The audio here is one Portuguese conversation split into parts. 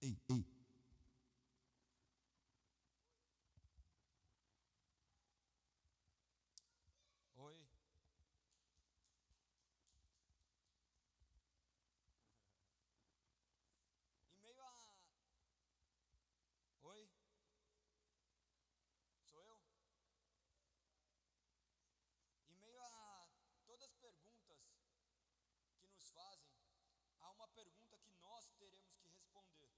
Ei. Oi. Em meio a. Oi? Sou eu? Em meio a todas as perguntas que nos fazem, há uma pergunta que nós teremos que responder: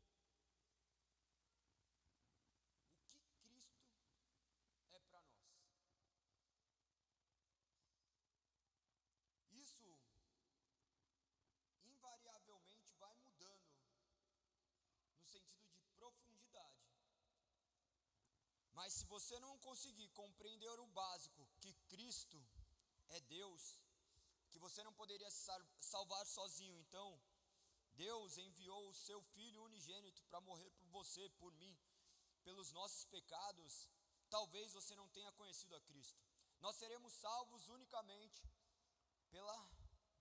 o que Cristo é para nós? Isso invariavelmente vai mudando no sentido de profundidade. Mas se você não conseguir compreender o básico, que Cristo é Deus, que você não poderia salvar sozinho, então Deus enviou o seu Filho unigênito para morrer por você, por mim, pelos nossos pecados, talvez você não tenha conhecido a Cristo. Nós seremos salvos unicamente pela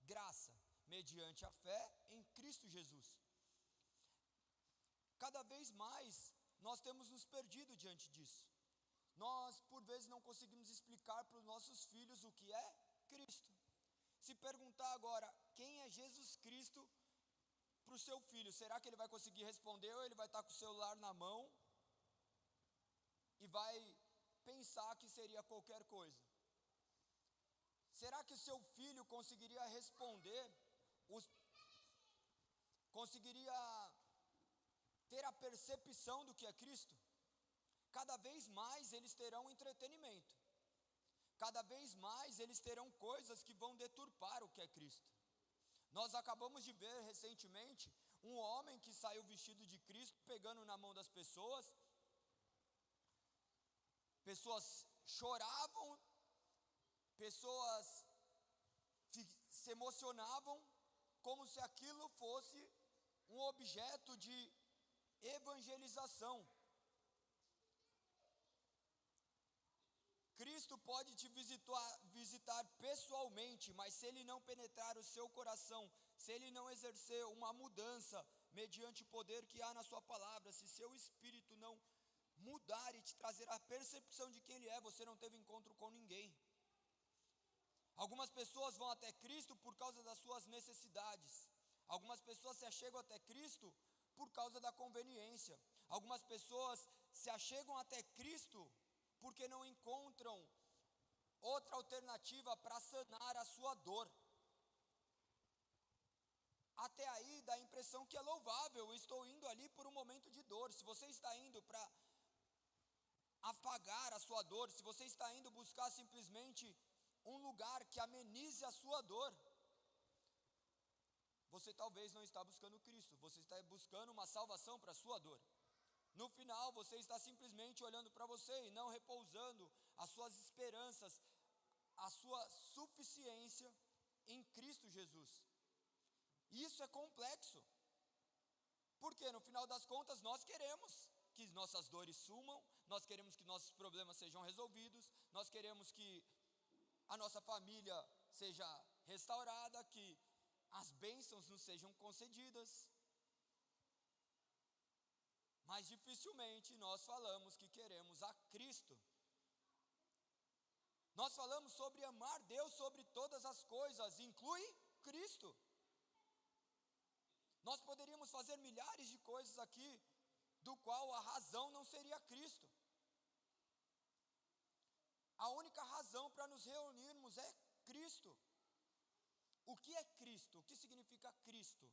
graça, mediante a fé em Cristo Jesus. Cada vez mais nós temos nos perdido diante disso. Nós, por vezes, não conseguimos explicar para os nossos filhos o que é Cristo. Se perguntar agora, quem é Jesus Cristo para o seu filho, será que ele vai conseguir responder, ou ele vai estar com o celular na mão e vai pensar que seria qualquer coisa? Será que o seu filho conseguiria responder, conseguiria ter a percepção do que é Cristo? Cada vez mais eles terão entretenimento, cada vez mais eles terão coisas que vão deturpar o que é Cristo. Nós acabamos de ver recentemente um homem que saiu vestido de Cristo, pegando na mão das pessoas choravam, pessoas se emocionavam, como se aquilo fosse um objeto de evangelização. Cristo pode te visitar pessoalmente, mas se Ele não penetrar o seu coração, se Ele não exercer uma mudança mediante o poder que há na sua palavra, se seu espírito não mudar e te trazer a percepção de quem Ele é, você não teve encontro com ninguém. Algumas pessoas vão até Cristo por causa das suas necessidades. Algumas pessoas se achegam até Cristo por causa da conveniência. Algumas pessoas se achegam até Cristo porque não encontram outra alternativa para sanar a sua dor. Até aí dá a impressão que é louvável, eu estou indo ali por um momento de dor. Se você está indo para apagar a sua dor, se você está indo buscar simplesmente um lugar que amenize a sua dor, você talvez não está buscando Cristo, você está buscando uma salvação para a sua dor. No final, você está simplesmente olhando para você e não repousando as suas esperanças, a sua suficiência em Cristo Jesus. Isso é complexo, porque no final das contas nós queremos que nossas dores sumam, nós queremos que nossos problemas sejam resolvidos, nós queremos que a nossa família seja restaurada, que as bênçãos nos sejam concedidas. Mas dificilmente nós falamos que queremos a Cristo. Nós falamos sobre amar Deus sobre todas as coisas, inclui Cristo. Nós poderíamos fazer milhares de coisas aqui, do qual a razão não seria Cristo. A única razão para nos reunirmos é Cristo. O que é Cristo? O que significa Cristo?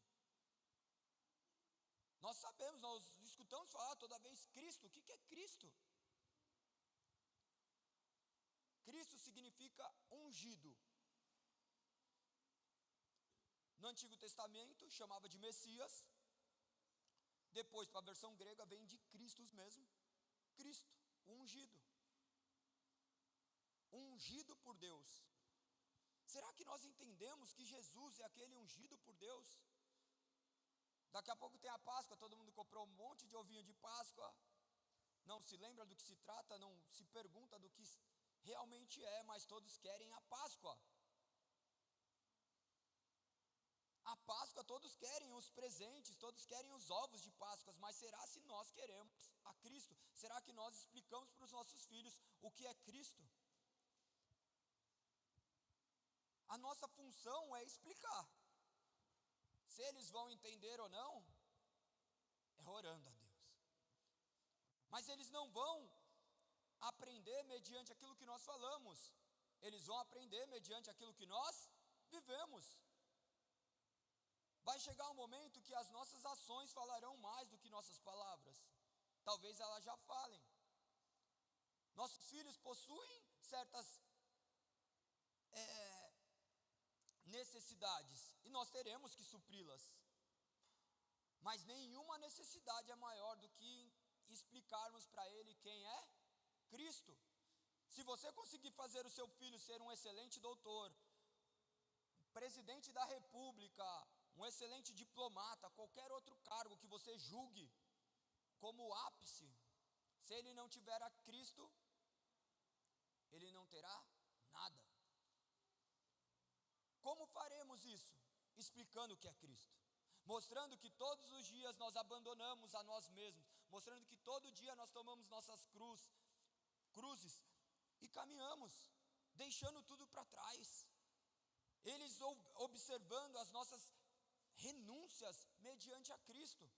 Nós sabemos, nós escutamos falar toda vez Cristo. O que é Cristo? Cristo significa ungido. No Antigo Testamento chamava de Messias. Depois, para a versão grega, vem de Cristos mesmo. Cristo, ungido. Ungido por Deus. Será que nós entendemos que Jesus é aquele ungido por Deus? Daqui a pouco tem a Páscoa, todo mundo comprou um monte de ovinho de Páscoa, não se lembra do que se trata, não se pergunta do que realmente é, mas todos querem a Páscoa. A Páscoa todos querem os presentes, todos querem os ovos de Páscoa, mas será se nós queremos a Cristo? Será que nós explicamos para os nossos filhos o que é Cristo? A nossa função é explicar. Se eles vão entender ou não, é orando a Deus. Mas eles não vão aprender mediante aquilo que nós falamos, eles vão aprender mediante aquilo que nós vivemos. Vai chegar um momento que as nossas ações falarão mais do que nossas palavras. Talvez elas já falem. Nossos filhos possuem certas necessidades e nós teremos que supri-las. Mas nenhuma necessidade é maior do que explicarmos para ele quem é Cristo. Se você conseguir fazer o seu filho ser um excelente doutor, presidente da república, um excelente diplomata, qualquer outro cargo que você julgue como ápice, se ele não tiver a Cristo, ele não terá nada. Como faremos isso? Explicando o que é Cristo, mostrando que todos os dias nós abandonamos a nós mesmos, mostrando que todo dia nós tomamos nossas cruzes e caminhamos, deixando tudo para trás. Eles observando as nossas renúncias mediante a Cristo,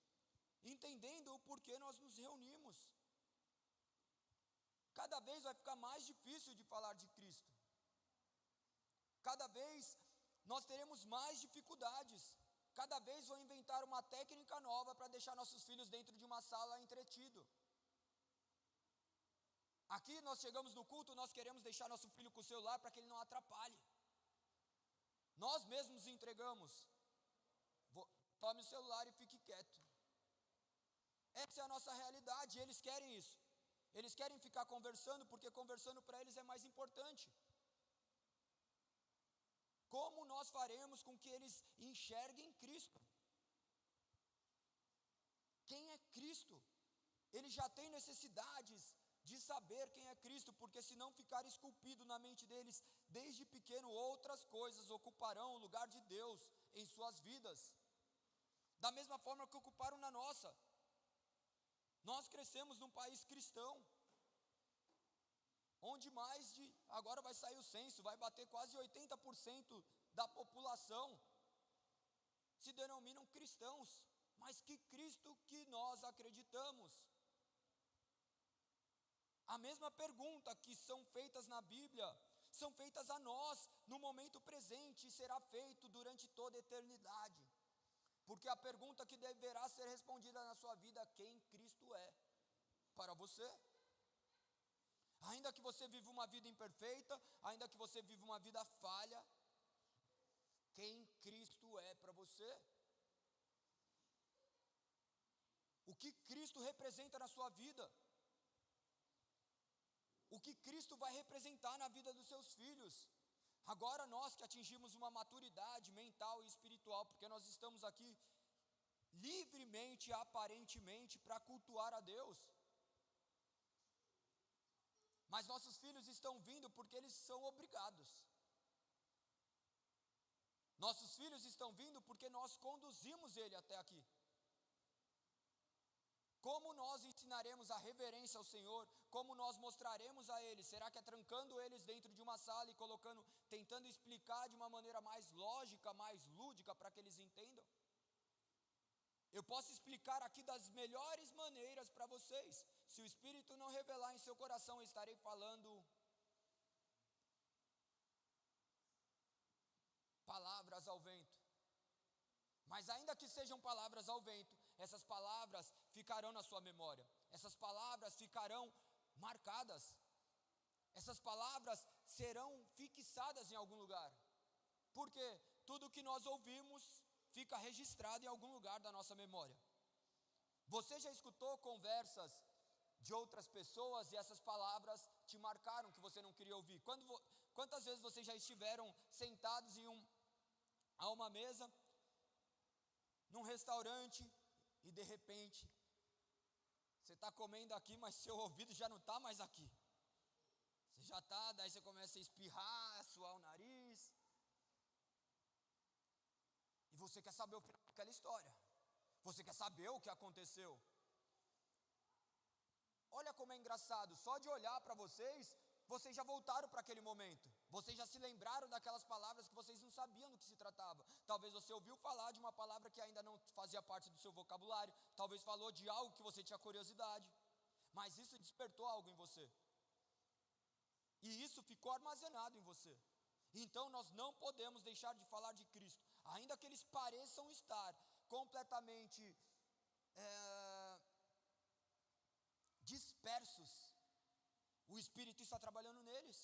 entendendo o porquê nós nos reunimos. Cada vez vai ficar mais difícil de falar de Cristo. Cada vez nós teremos mais dificuldades. Cada vez vão inventar uma técnica nova para deixar nossos filhos dentro de uma sala entretido. Aqui nós chegamos no culto, nós queremos deixar nosso filho com o celular para que ele não atrapalhe. Nós mesmos entregamos. Tome o celular e fique quieto. Essa é a nossa realidade, eles querem isso. Eles querem ficar conversando, porque conversando para eles é mais importante. Como nós faremos com que eles enxerguem Cristo? Quem é Cristo? Eles já têm necessidades de saber quem é Cristo, porque se não ficar esculpido na mente deles, desde pequeno, outras coisas ocuparão o lugar de Deus em suas vidas, da mesma forma que ocuparam na nossa. Nós crescemos num país cristão, onde agora vai sair o censo, vai bater quase 80% da população, se denominam cristãos, mas que Cristo que nós acreditamos? A mesma pergunta que são feitas na Bíblia, são feitas a nós, no momento presente, e será feito durante toda a eternidade, porque a pergunta que deverá ser respondida na sua vida, quem Cristo é, para você? Ainda que você viva uma vida imperfeita, ainda que você viva uma vida falha, quem Cristo é para você? O que Cristo representa na sua vida? O que Cristo vai representar na vida dos seus filhos? Agora nós que atingimos uma maturidade mental e espiritual, porque nós estamos aqui livremente, aparentemente, para cultuar a Deus. Mas nossos filhos estão vindo porque eles são obrigados. Nossos filhos estão vindo porque nós conduzimos ele até aqui. Como nós ensinaremos a reverência ao Senhor? Como nós mostraremos a eles? Será que é trancando eles dentro de uma sala e tentando explicar de uma maneira mais lógica, mais lúdica, para que eles entendam? Eu posso explicar aqui das melhores maneiras para vocês. Se o Espírito não revelar em seu coração, eu estarei falando palavras ao vento. Mas ainda que sejam palavras ao vento, essas palavras ficarão na sua memória. Essas palavras ficarão marcadas. Essas palavras serão fixadas em algum lugar. Porque tudo que nós ouvimos fica registrado em algum lugar da nossa memória. Você já escutou conversas de outras pessoas e essas palavras te marcaram que você não queria ouvir? Quantas vezes vocês já estiveram sentados a uma mesa, num restaurante, e de repente, você está comendo aqui, mas seu ouvido já não está mais aqui. Você já está, daí você começa a espirrar, a suar o nariz. E E você quer saber o final daquela história. Você quer saber o que aconteceu. Olha como é engraçado, só de olhar para vocês já voltaram para aquele momento. Vocês já se lembraram daquelas palavras que vocês não sabiam do que se tratava. Talvez você ouviu falar de uma palavra que ainda não fazia parte do seu vocabulário. Talvez falou de algo que você tinha curiosidade. Mas isso despertou algo em você. E isso ficou armazenado em você. Então nós não podemos deixar de falar de Cristo. Ainda que eles pareçam estar completamente dispersos, o Espírito está trabalhando neles.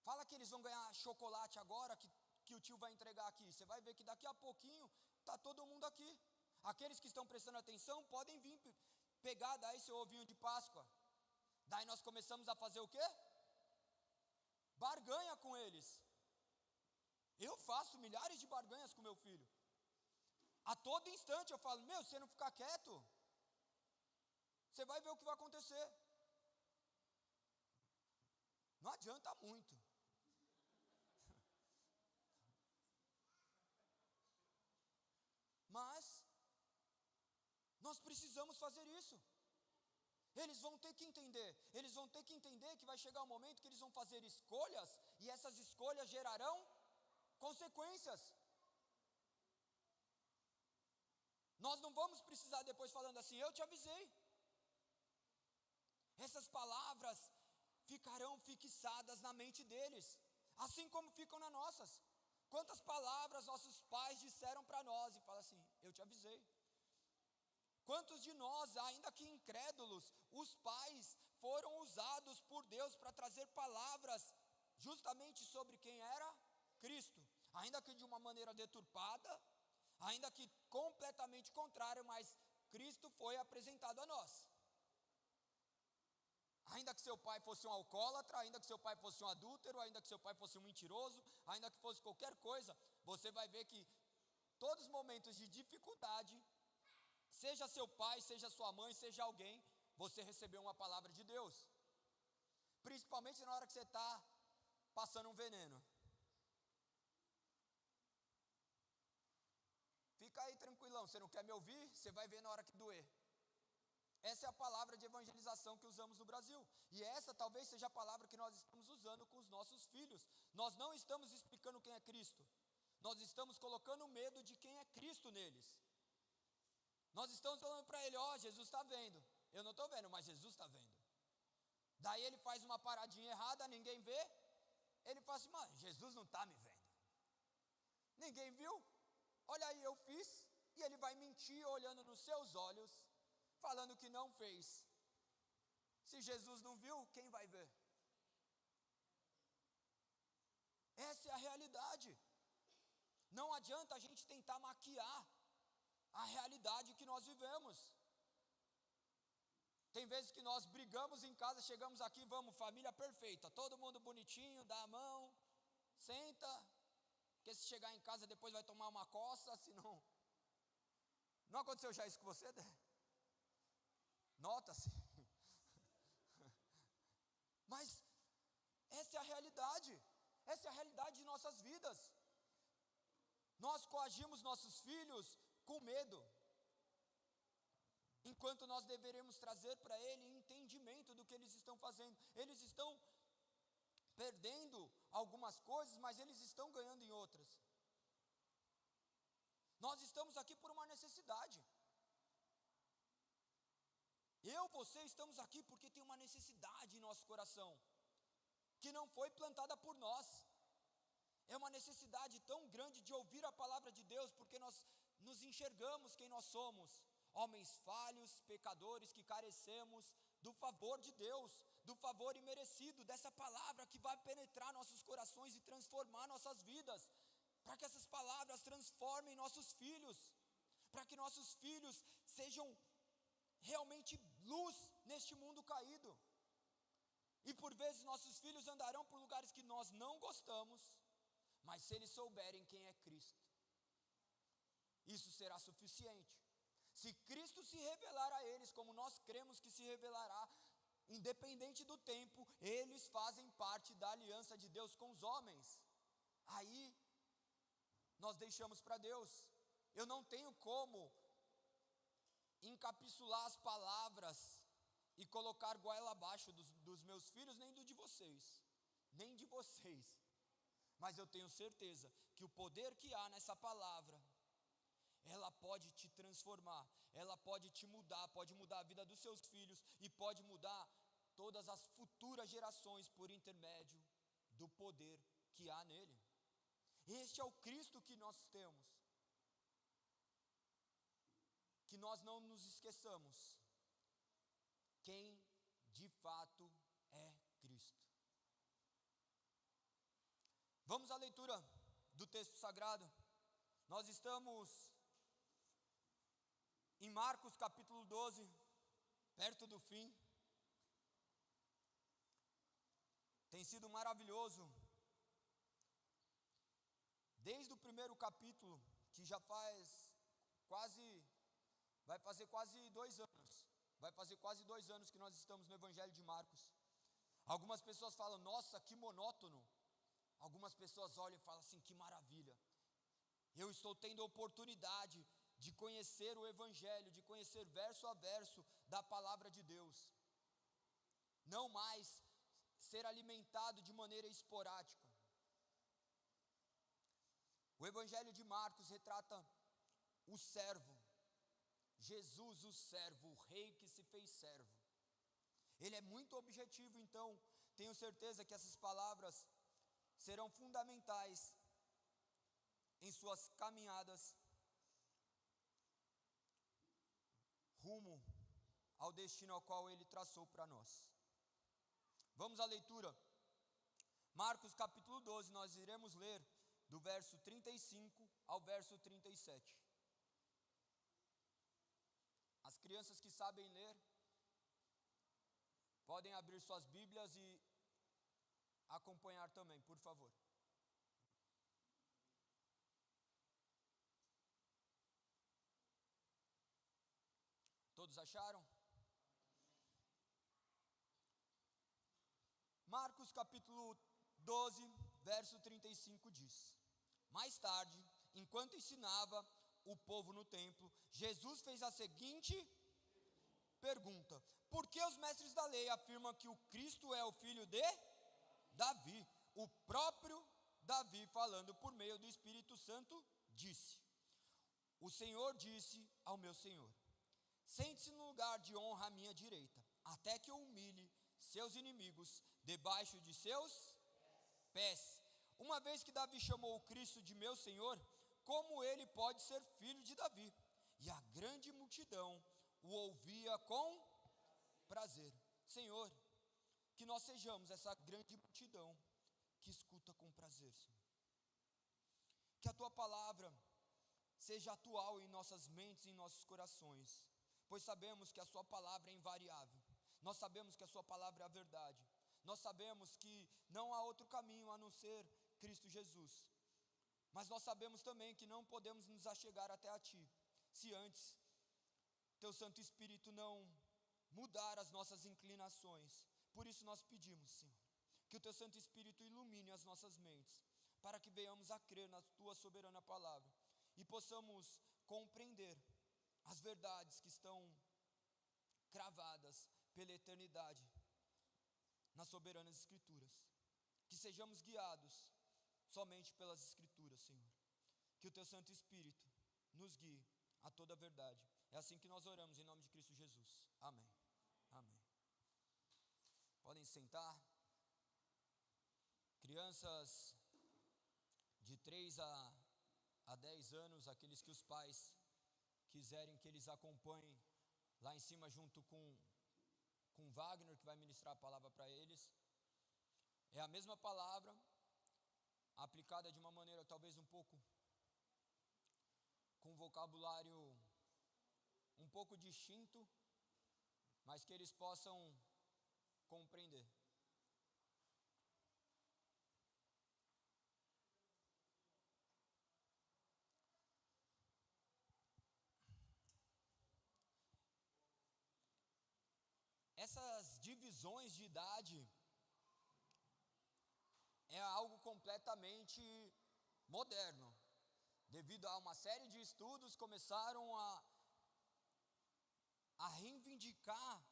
Fala que eles vão ganhar chocolate agora, que o tio vai entregar aqui. Você vai ver que daqui a pouquinho está todo mundo aqui. Aqueles que estão prestando atenção podem vir pegar daí seu ovinho de Páscoa. Daí nós começamos a fazer o quê? Barganha com eles. Eu faço milhares de barganhas com meu filho. A todo instante eu falo, se você não ficar quieto, você vai ver o que vai acontecer. Não adianta muito. Mas nós precisamos fazer isso. Eles vão ter que entender que vai chegar um momento que eles vão fazer escolhas, e essas escolhas gerarão consequências. Nós não vamos precisar depois falando assim, eu te avisei. Essas palavras ficarão fixadas na mente deles, assim como ficam nas nossas. Quantas palavras nossos pais disseram para nós e fala assim, eu te avisei. Quantos de nós, ainda que incrédulos, os pais foram usados por Deus para trazer palavras justamente sobre quem era Cristo, ainda que de uma maneira deturpada, ainda que completamente contrária, mas Cristo foi apresentado a nós. Ainda que seu pai fosse um alcoólatra, ainda que seu pai fosse um adúltero, ainda que seu pai fosse um mentiroso, ainda que fosse qualquer coisa, você vai ver que todos os momentos de dificuldade, seja seu pai, seja sua mãe, seja alguém, você recebeu uma palavra de Deus. Principalmente na hora que você está passando um veneno. Fica aí tranquilão, você não quer me ouvir? Você vai ver na hora que doer. Essa é a palavra de evangelização que usamos no Brasil. E essa talvez seja a palavra que nós estamos usando com os nossos filhos. Nós não estamos explicando quem é Cristo. Nós estamos colocando medo de quem é Cristo neles. Nós estamos falando para ele, Jesus está vendo. Eu não estou vendo, mas Jesus está vendo. Daí ele faz uma paradinha errada, ninguém vê. Ele fala assim, Jesus não está me vendo. Ninguém viu? Olha aí, eu fiz. E ele vai mentir olhando nos seus olhos, falando que não fez. Se Jesus não viu, quem vai ver? Essa é a realidade. Não adianta a gente tentar maquiar a realidade que nós vivemos. Tem vezes que nós brigamos em casa, chegamos aqui, vamos, família perfeita, todo mundo bonitinho, dá a mão, senta, porque se chegar em casa depois vai tomar uma coça, senão... Não aconteceu já isso com você, Dé? Nota-se. Mas essa é a realidade. Essa é a realidade de nossas vidas. Nós coagimos nossos filhos com medo, enquanto nós deveremos trazer para ele entendimento do que eles estão fazendo. Eles estão perdendo algumas coisas, mas eles estão ganhando em outras. Nós estamos aqui por uma necessidade. Você estamos aqui porque tem uma necessidade em nosso coração, que não foi plantada por nós. É uma necessidade tão grande de ouvir a palavra de Deus, porque nós nos enxergamos quem nós somos, homens falhos, pecadores que carecemos do favor de Deus, do favor imerecido, dessa palavra que vai penetrar nossos corações e transformar nossas vidas, para que essas palavras transformem nossos filhos, para que nossos filhos sejam realmente luz neste mundo caído. E por vezes nossos filhos andarão por lugares que nós não gostamos, mas se eles souberem quem é Cristo, isso será suficiente. Se Cristo se revelar a eles, como nós cremos que se revelará, independente do tempo, eles fazem parte da aliança de Deus com os homens. Aí nós deixamos para Deus. Eu não tenho como encapsular as palavras e colocar goela abaixo dos meus filhos, nem do de vocês, nem de vocês. Mas eu tenho certeza que o poder que há nessa palavra, ela pode te transformar, ela pode te mudar, pode mudar a vida dos seus filhos e pode mudar todas as futuras gerações por intermédio do poder que há nele. Este é o Cristo que nós temos. Que nós não nos esqueçamos quem de fato é Cristo. Vamos à leitura do texto sagrado. Nós estamos em Marcos capítulo 12, perto do fim. Tem sido maravilhoso. Desde o primeiro capítulo, que já vai fazer quase 2 anos. Vai fazer quase 2 anos que nós estamos no Evangelho de Marcos. Algumas pessoas falam, nossa, que monótono. Algumas pessoas olham e falam assim, que maravilha. Eu estou tendo a oportunidade de conhecer o Evangelho, de conhecer verso a verso da palavra de Deus. Não mais ser alimentado de maneira esporádica. O Evangelho de Marcos retrata o servo, Jesus o servo, o rei que se fez servo. Ele é muito objetivo, então tenho certeza que essas palavras serão fundamentais em suas caminhadas rumo ao destino ao qual ele traçou para nós. Vamos à leitura. Marcos capítulo 12, nós iremos ler do verso 35 ao verso 37. As crianças que sabem ler, podem abrir suas Bíblias e acompanhar também, por favor. Todos acharam? Marcos capítulo 12, verso 35 diz: Mais tarde, enquanto ensinava o povo no templo, Jesus fez a seguinte pergunta: Por que os mestres da lei afirmam que o Cristo é o filho de Davi? O próprio Davi, falando por meio do Espírito Santo, disse: O Senhor disse ao meu Senhor: Sente-se no lugar de honra à minha direita, até que eu humilhe seus inimigos debaixo de seus pés. Uma vez que Davi chamou o Cristo de meu Senhor, como ele pode ser filho de Davi? E a grande multidão o ouvia com prazer. Senhor, que nós sejamos essa grande multidão que escuta com prazer, Senhor. Que a tua palavra seja atual em nossas mentes e em nossos corações, pois sabemos que a sua palavra é invariável. Nós sabemos que a sua palavra é a verdade. Nós sabemos que não há outro caminho a não ser Cristo Jesus. Mas nós sabemos também que não podemos nos achegar até a ti, se antes teu Santo Espírito não mudar as nossas inclinações. Por isso nós pedimos, Senhor, que o teu Santo Espírito ilumine as nossas mentes, para que venhamos a crer na tua soberana palavra e possamos compreender as verdades que estão cravadas pela eternidade nas soberanas Escrituras. Que sejamos guiados somente pelas Escrituras, Senhor. Que o teu Santo Espírito nos guie a toda a verdade. É assim que nós oramos em nome de Cristo Jesus. Amém. Amém. Podem sentar. Crianças de 3 a 10 anos, aqueles que os pais quiserem que eles acompanhem lá em cima junto com Wagner, que vai ministrar a palavra para eles. É a mesma palavra, aplicada de uma maneira talvez um pouco, com vocabulário um pouco distinto, mas que eles possam compreender. Essas divisões de idade é algo completamente moderno. devido a uma série de estudos, começaram a reivindicar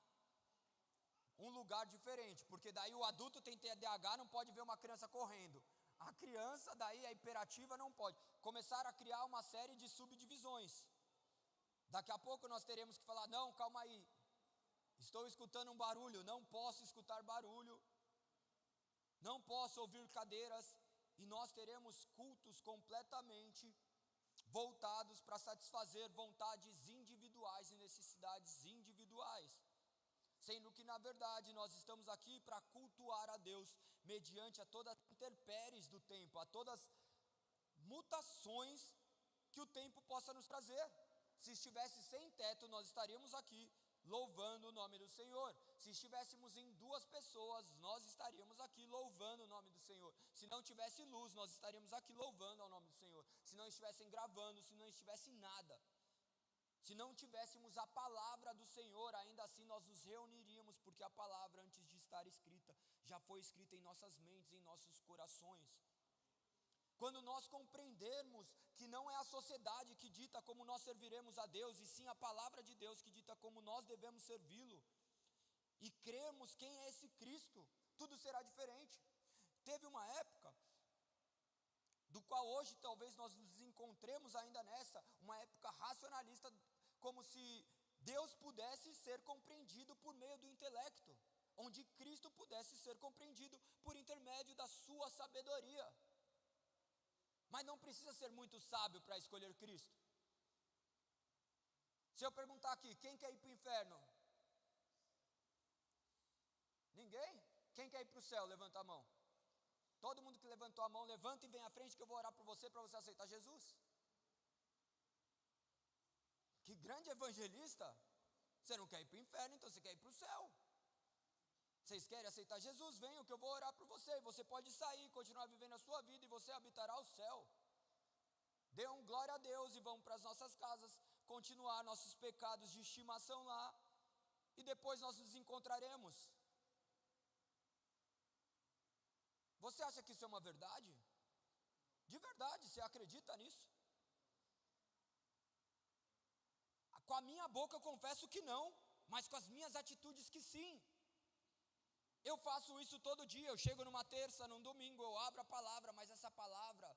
um lugar diferente, porque daí o adulto tem TDAH, não pode ver uma criança correndo, a criança daí a hiperativa não pode, começaram a criar uma série de subdivisões. Daqui a pouco nós teremos que falar, não, calma aí, estou escutando um barulho, não posso escutar barulho, não posso ouvir cadeiras, e nós teremos cultos completamente voltados para satisfazer vontades individuais e necessidades individuais, sendo que na verdade nós estamos aqui para cultuar a Deus, mediante a todas as intempéries do tempo, a todas as mutações que o tempo possa nos trazer. Se estivesse sem teto, nós estaríamos aqui louvando o nome do Senhor. Se estivéssemos em 2 pessoas, nós estaríamos aqui louvando o nome do Senhor. Se não tivesse luz, nós estaríamos aqui louvando ao nome do Senhor. Se não estivessem gravando, se não estivesse nada, se não tivéssemos a palavra do Senhor, ainda assim nós nos reuniríamos, porque a palavra, antes de estar escrita, já foi escrita em nossas mentes, em nossos corações. Quando nós compreendermos que não é a sociedade que dita como nós serviremos a Deus, e sim a palavra de Deus que dita como nós devemos servi-lo, e crermos quem é esse Cristo, tudo será diferente. Teve uma época, do qual hoje talvez nós nos encontremos ainda nessa, uma época racionalista, como se Deus pudesse ser compreendido por meio do intelecto, onde Cristo pudesse ser compreendido por intermédio da sua sabedoria. Mas não precisa ser muito sábio para escolher Cristo. Se eu perguntar aqui, quem quer ir para o inferno? Ninguém? Quem quer ir para o céu? Levanta a mão. Todo mundo que levantou a mão, levanta e vem à frente que eu vou orar por você, para você aceitar Jesus. Que grande evangelista. Você não quer ir para o inferno, então você quer ir para o céu. Vocês querem aceitar Jesus? Venham que eu vou orar por você. Você pode sair, continuar vivendo a sua vida e você habitará o céu. Dê um glória a Deus e vamos para as nossas casas, continuar nossos pecados de estimação lá, e depois nós nos encontraremos. Você acha que isso é uma verdade? De verdade, você acredita nisso? Com a minha boca eu confesso que não, mas com as minhas atitudes que sim. Eu faço isso todo dia, eu chego numa terça, num domingo, eu abro a palavra, mas essa palavra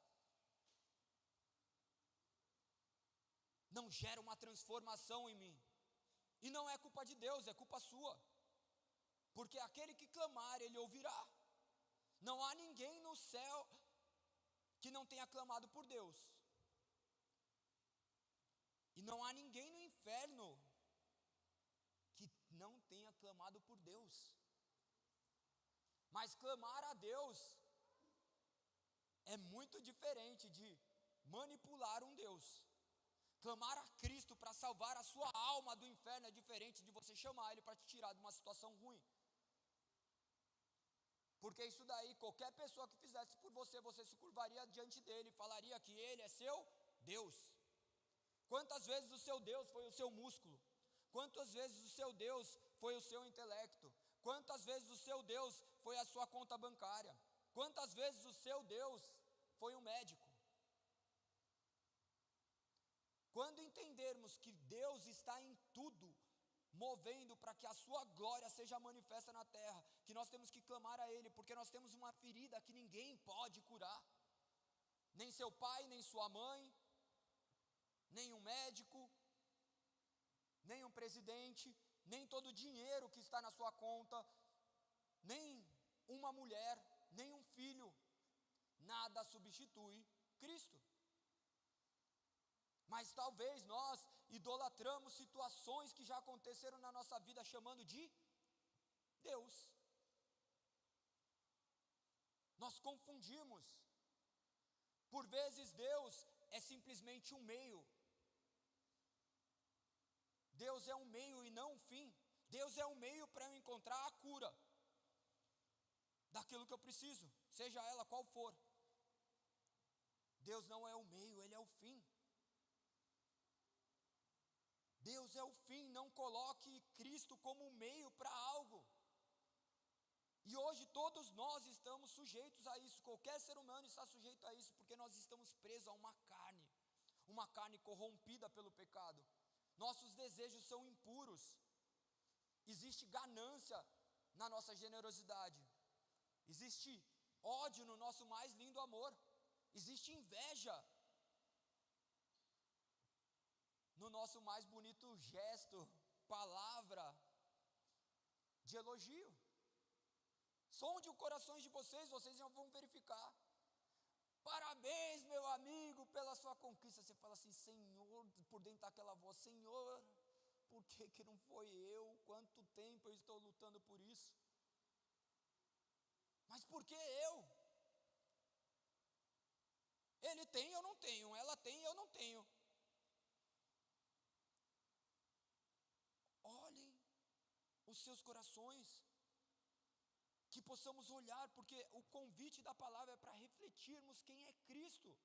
não gera uma transformação em mim. E não é culpa de Deus, é culpa sua. Porque aquele que clamar, ele ouvirá. Não há ninguém no céu que não tenha clamado por Deus. E não há ninguém no inferno que não tenha clamado por Deus. Mas clamar a Deus é muito diferente de manipular um Deus. Clamar a Cristo para salvar a sua alma do inferno é diferente de você chamar Ele para te tirar de uma situação ruim. Porque isso daí, qualquer pessoa que fizesse por você, você se curvaria diante dele e falaria que Ele é seu Deus. Quantas vezes o seu Deus foi o seu músculo? Quantas vezes o seu Deus foi o seu intelecto? Quantas vezes o seu Deus foi a sua conta bancária? Quantas vezes o seu Deus foi um médico? Quando entendermos que Deus está em tudo, movendo para que a sua glória seja manifesta na terra, que nós temos que clamar a Ele, porque nós temos uma ferida que ninguém pode curar, nem seu pai, nem sua mãe, nem um médico, nem um presidente, nem todo o dinheiro que está na sua conta, nem uma mulher, nem um filho, nada substitui Cristo. Mas talvez nós idolatramos situações que já aconteceram na nossa vida, chamando de Deus. Nós confundimos. Por vezes Deus é simplesmente um meio. Deus é um meio e não um fim. Deus é um meio para eu encontrar a cura daquilo que eu preciso, seja ela qual for. Deus não é o meio, Ele é o fim. Deus é o fim, não coloque Cristo como um meio para algo. E hoje todos nós estamos sujeitos a isso, qualquer ser humano está sujeito a isso, porque nós estamos presos a uma carne. uma carne corrompida pelo pecado. Nossos desejos são impuros. Existe ganância na nossa generosidade. Existe ódio no nosso mais lindo amor. Existe inveja no nosso mais bonito gesto, palavra de elogio. Sonde o coração de vocês, vocês já vão verificar. Parabéns, meu amigo, pela sua conquista. Você fala assim: Senhor, por dentro daquela voz: Senhor, por que não foi eu? Quanto tempo eu estou lutando por isso? Mas por que eu? Ele tem, eu não tenho. Ela tem, eu não tenho. Olhem os seus corações, que possamos olhar, porque o convite da palavra é para refletirmos quem é Cristo.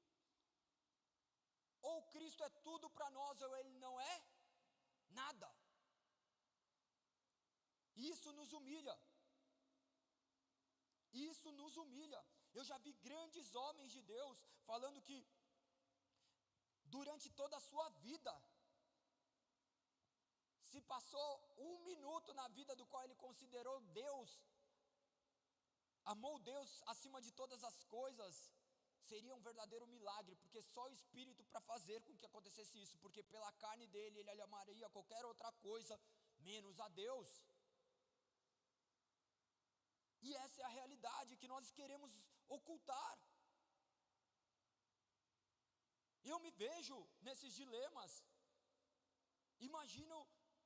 Ou Cristo é tudo para nós, ou Ele não é nada. Isso nos humilha. Isso nos humilha. Eu já vi grandes homens de Deus falando que durante toda a sua vida, se passou 1 minuto na vida do qual ele considerou Deus, amou Deus acima de todas as coisas, seria um verdadeiro milagre, porque só o Espírito para fazer com que acontecesse isso, porque pela carne dele ele amaria qualquer outra coisa, menos a Deus. E essa é a realidade que nós queremos ocultar. Eu me vejo nesses dilemas. Imagino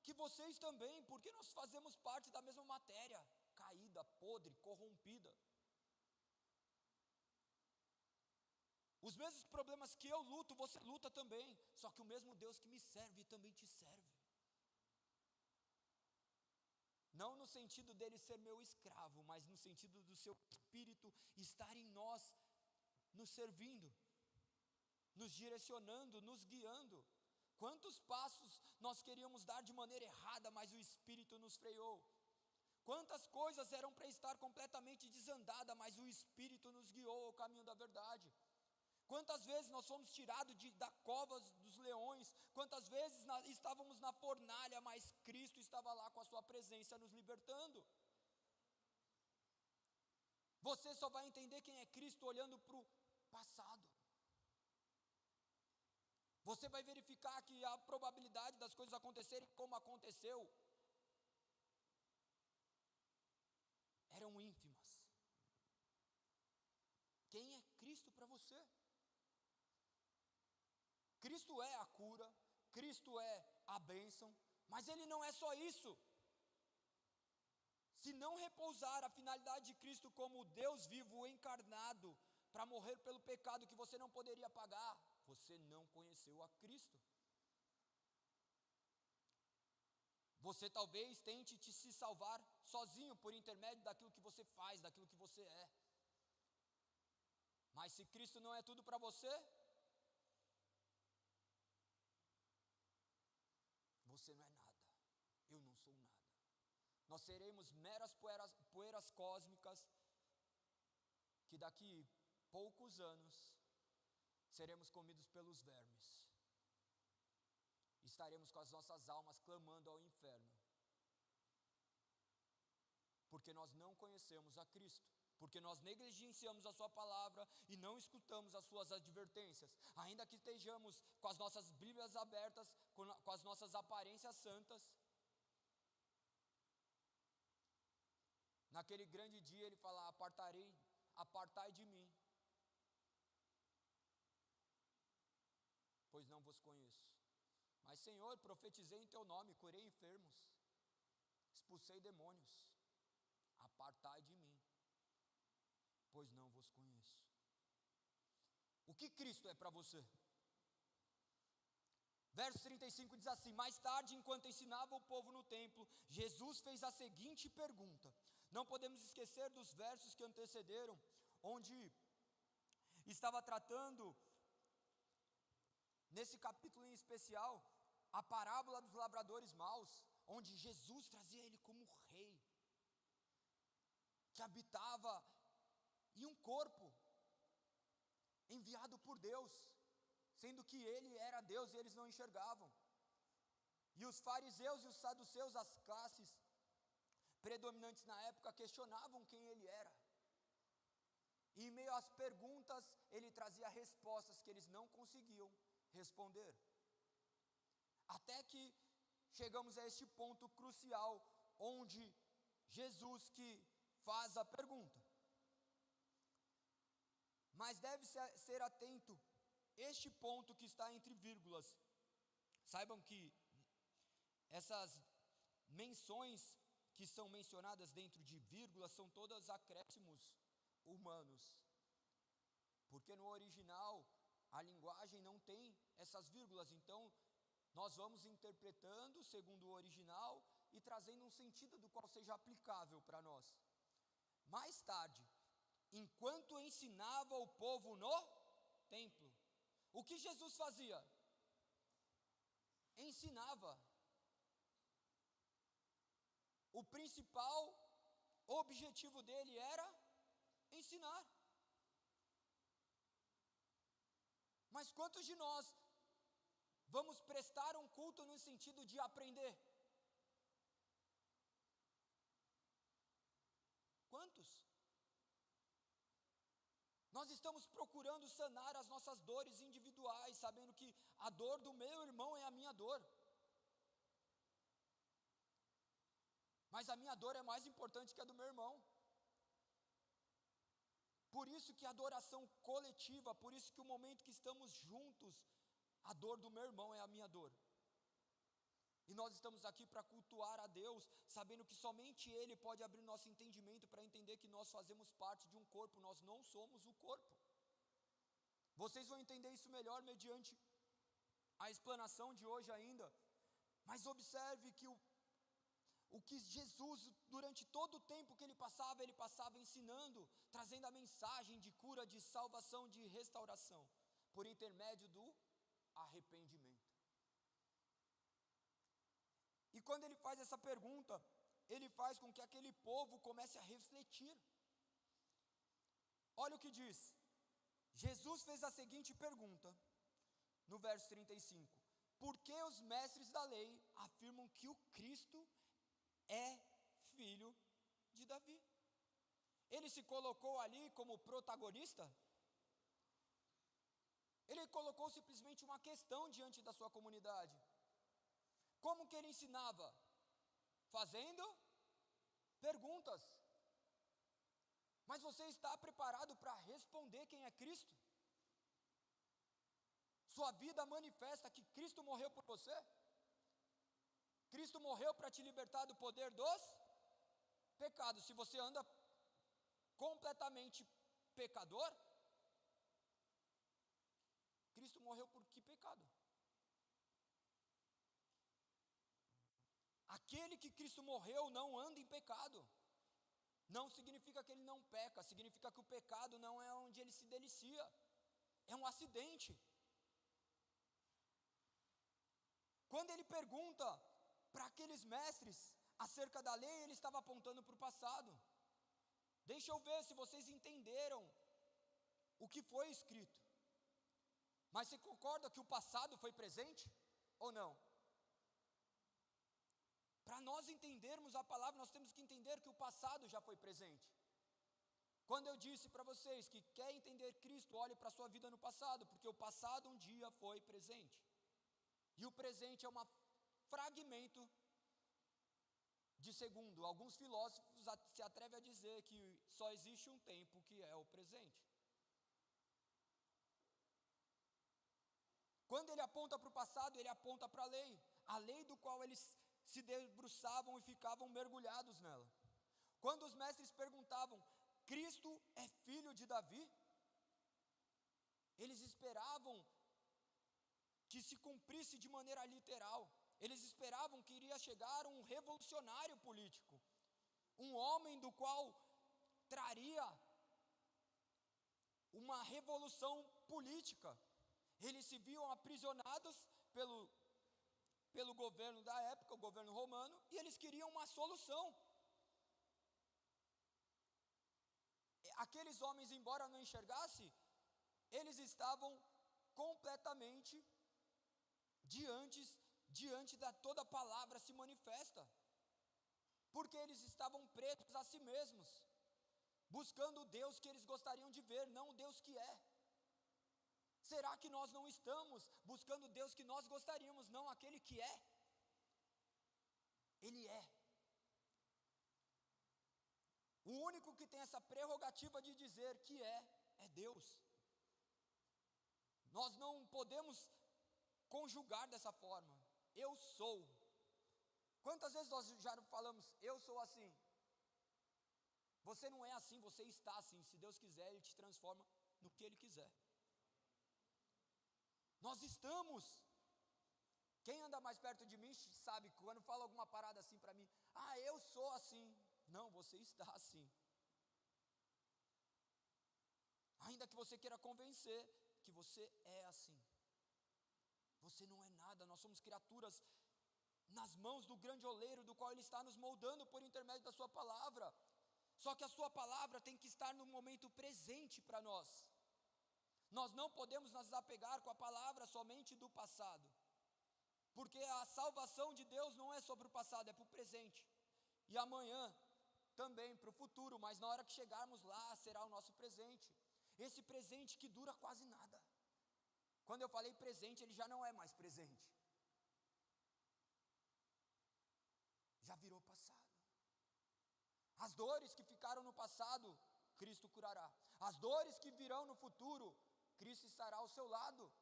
que vocês também, porque nós fazemos parte da mesma matéria, caída, podre, corrompida. Os mesmos problemas que eu luto, você luta também, só que o mesmo Deus que me serve também te serve. Não no sentido dele ser meu escravo, mas no sentido do seu Espírito estar em nós, nos servindo, nos direcionando, nos guiando. Quantos passos nós queríamos dar de maneira errada, mas o Espírito nos freou. Quantas coisas eram para estar completamente desandada, mas o Espírito nos guiou ao caminho da verdade. Quantas vezes nós fomos tirados da cova dos leões, quantas vezes estávamos na fornalha, mas Cristo estava lá com a sua presença nos libertando. Você só vai entender quem é Cristo olhando para o passado. Você vai verificar que a probabilidade das coisas acontecerem como aconteceu eram ínfimas. Quem é Cristo para você? Cristo é a cura, Cristo é a bênção, mas Ele não é só isso. Se não repousar a finalidade de Cristo como Deus vivo encarnado, para morrer pelo pecado que você não poderia pagar, você não conheceu a Cristo. Você talvez tente se salvar sozinho por intermédio daquilo que você faz, daquilo que você é. Mas se Cristo não é tudo para você, você não é nada. Eu não sou nada. Nós seremos meras poeiras cósmicas que daqui poucos anos seremos comidos pelos vermes. Estaremos com as nossas almas clamando ao inferno. Porque nós não conhecemos a Cristo. Porque nós negligenciamos a sua palavra e não escutamos as suas advertências. Ainda que estejamos com as nossas Bíblias abertas, com as nossas aparências santas. Naquele grande dia ele fala: apartai de mim, pois não vos conheço. Mas Senhor, profetizei em teu nome, curei enfermos, expulsei demônios. Apartai de mim, pois não vos conheço. O que Cristo é para você? Verso 35 diz assim: mais tarde, enquanto ensinava o povo no templo, Jesus fez a seguinte pergunta. Não podemos esquecer dos versos que antecederam, onde estava tratando, nesse capítulo em especial, a parábola dos lavradores maus, onde Jesus trazia ele como rei, que habitava em um corpo enviado por Deus, sendo que ele era Deus e eles não enxergavam. E os fariseus e os saduceus, as classes predominantes na época, questionavam quem ele era. E em meio às perguntas, ele trazia respostas que eles não conseguiam responder. Até que chegamos a este ponto crucial, onde Jesus que faz a pergunta. Mas deve ser atento, este ponto que está entre vírgulas. Saibam que essas menções que são mencionadas dentro de vírgulas são todas acréscimos humanos. Porque no original, a linguagem não tem essas vírgulas, então nós vamos interpretando segundo o original e trazendo um sentido do qual seja aplicável para nós. Mais tarde, enquanto ensinava o povo no templo, o que Jesus fazia? Ensinava. O principal objetivo dele era ensinar. Mas quantos de nós vamos prestar um culto no sentido de aprender? Quantos? Nós estamos procurando sanar as nossas dores individuais, sabendo que a dor do meu irmão é a minha dor. Mas a minha dor é mais importante que a do meu irmão. Por isso que a adoração coletiva, por isso que o momento que estamos juntos, a dor do meu irmão é a minha dor. E nós estamos aqui para cultuar a Deus, sabendo que somente Ele pode abrir nosso entendimento para entender que nós fazemos parte de um corpo, nós não somos o corpo. Vocês vão entender isso melhor mediante a explanação de hoje ainda. Mas observe que o que Jesus, durante todo o tempo que ele passava ensinando, trazendo a mensagem de cura, de salvação, de restauração, por intermédio do arrependimento. E quando ele faz essa pergunta, ele faz com que aquele povo comece a refletir. Olha o que diz. Jesus fez a seguinte pergunta, no verso 35. Por que os mestres da lei afirmam que o Cristo é filho de Davi? Ele se colocou ali como protagonista? Ele colocou simplesmente uma questão diante da sua comunidade. Como que ele ensinava? Fazendo perguntas. Mas você está preparado para responder quem é Cristo? Sua vida manifesta que Cristo morreu por você? Cristo morreu para te libertar do poder dos pecados. Se você anda completamente pecador, Cristo morreu por que pecado? Aquele que Cristo morreu não anda em pecado. Não significa que ele não peca, significa que o pecado não é onde ele se delicia. É um acidente. Quando ele pergunta para aqueles mestres acerca da lei, ele estava apontando para o passado. Deixa eu ver se vocês entenderam o que foi escrito. Mas você concorda que o passado foi presente ou não? Para nós entendermos a palavra, nós temos que entender que o passado já foi presente. Quando eu disse para vocês que quer entender Cristo, olhe para a sua vida no passado, porque o passado um dia foi presente. E o presente é um fragmento de segundo. Alguns filósofos se atrevem a dizer que só existe um tempo que é o presente. Quando ele aponta para o passado, ele aponta para a lei do qual eles se debruçavam e ficavam mergulhados nela. Quando os mestres perguntavam, Cristo é filho de Davi? Eles esperavam que se cumprisse de maneira literal. Eles esperavam que iria chegar um revolucionário político, um homem do qual traria uma revolução política. Eles se viam aprisionados pelo governo da época, o governo romano, e eles queriam uma solução. Aqueles homens, embora não enxergassem, eles estavam completamente diante da toda a palavra se manifesta, porque eles estavam presos a si mesmos, buscando o Deus que eles gostariam de ver, não o Deus que é. Será que nós não estamos buscando o Deus que nós gostaríamos, não aquele que é? Ele é. O único que tem essa prerrogativa de dizer que é Deus. Nós não podemos conjugar dessa forma. Eu sou. Quantas vezes nós já falamos, eu sou assim? Você não é assim, você está assim. Se Deus quiser, Ele te transforma no que Ele quiser. Nós estamos. Quem anda mais perto de mim sabe, quando fala alguma parada assim para mim, eu sou assim. Não, você está assim. Ainda que você queira convencer que você é assim. Você não é nada, nós somos criaturas nas mãos do grande oleiro, do qual Ele está nos moldando por intermédio da sua palavra. Só que a sua palavra tem que estar no momento presente para nós. Nós não podemos nos apegar com a palavra somente do passado, porque a salvação de Deus não é sobre o passado, é para o presente, e amanhã também para o futuro, mas na hora que chegarmos lá, será o nosso presente, esse presente que dura quase nada. Quando eu falei presente, ele já não é mais presente, já virou passado. As dores que ficaram no passado, Cristo curará. As dores que virão no futuro, Cristo estará ao seu lado.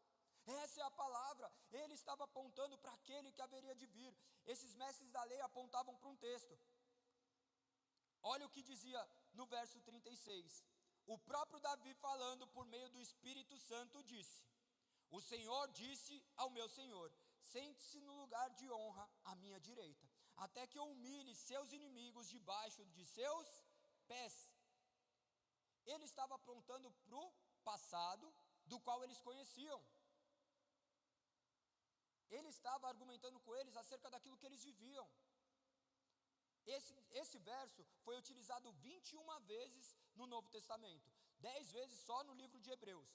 Essa é a palavra. Ele estava apontando para aquele que haveria de vir. Esses mestres da lei apontavam para um texto. Olha o que dizia no verso 36. O próprio Davi, falando por meio do Espírito Santo, disse: o Senhor disse ao meu Senhor: sente-se no lugar de honra à minha direita, até que eu humilhe seus inimigos debaixo de seus pés. Ele estava apontando para o passado, do qual eles conheciam. Ele estava argumentando com eles acerca daquilo que eles viviam. Esse verso foi utilizado 21 vezes no Novo Testamento, 10 vezes só no livro de Hebreus.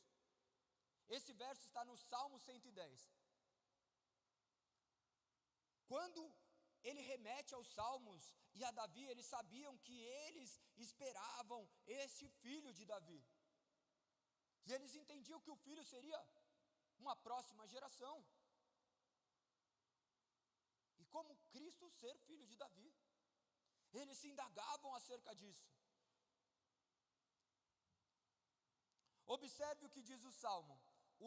Esse verso está no Salmo 110. Quando ele remete aos Salmos e a Davi, eles sabiam que eles esperavam este filho de Davi. E eles entendiam que o filho seria uma próxima geração. E como Cristo ser filho de Davi. Eles se indagavam acerca disso. Observe o que diz o Salmo: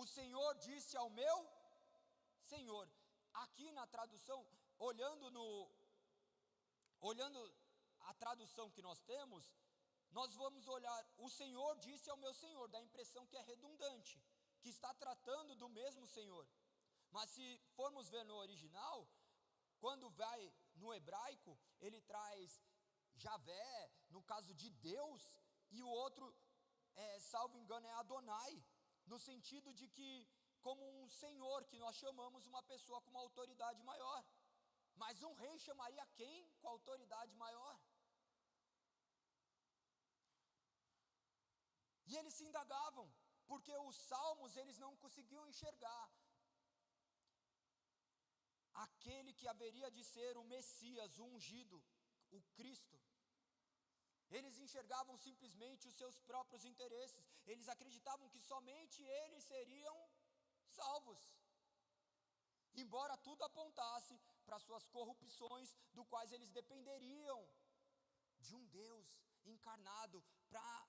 o Senhor disse ao meu Senhor. Aqui na tradução, olhando a tradução que nós temos, nós vamos olhar, o Senhor disse ao meu Senhor, dá a impressão que é redundante, que está tratando do mesmo Senhor. Mas se formos ver no original, quando vai no hebraico, ele traz Javé, no caso de Deus, e o outro, salvo engano, é Adonai, no sentido de que, como um senhor, que nós chamamos uma pessoa com uma autoridade maior. Mas um rei chamaria quem com autoridade maior? E eles se indagavam, porque os salmos eles não conseguiam enxergar aquele que haveria de ser o Messias, o ungido, o Cristo. Eles enxergavam simplesmente os seus próprios interesses. Eles acreditavam que somente eles seriam salvos, embora tudo apontasse para suas corrupções, do quais eles dependeriam de um Deus encarnado para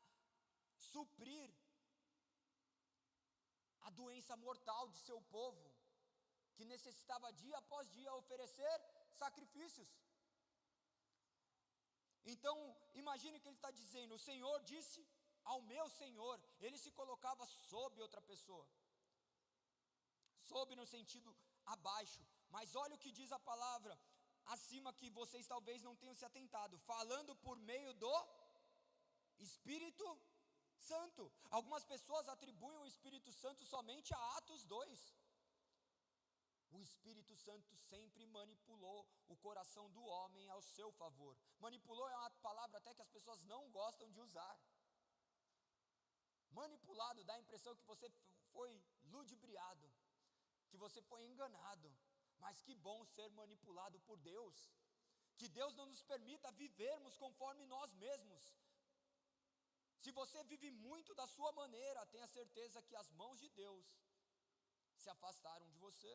suprir a doença mortal de seu povo, que necessitava dia após dia oferecer sacrifícios. Então, imagine que ele está dizendo: o Senhor disse ao meu Senhor. Ele se colocava sob outra pessoa, sob no sentido abaixo, mas olha o que diz a palavra acima, que vocês talvez não tenham se atentado, falando por meio do Espírito Santo. Algumas pessoas atribuem o Espírito Santo somente a Atos 2. O Espírito Santo sempre manipulou o coração do homem ao seu favor. Manipulou é uma palavra até que as pessoas não gostam de usar. Manipulado dá a impressão que você foi ludibriado, que você foi enganado. Mas que bom ser manipulado por Deus. Que Deus não nos permita vivermos conforme nós mesmos. Se você vive muito da sua maneira, tenha certeza que as mãos de Deus se afastaram de você.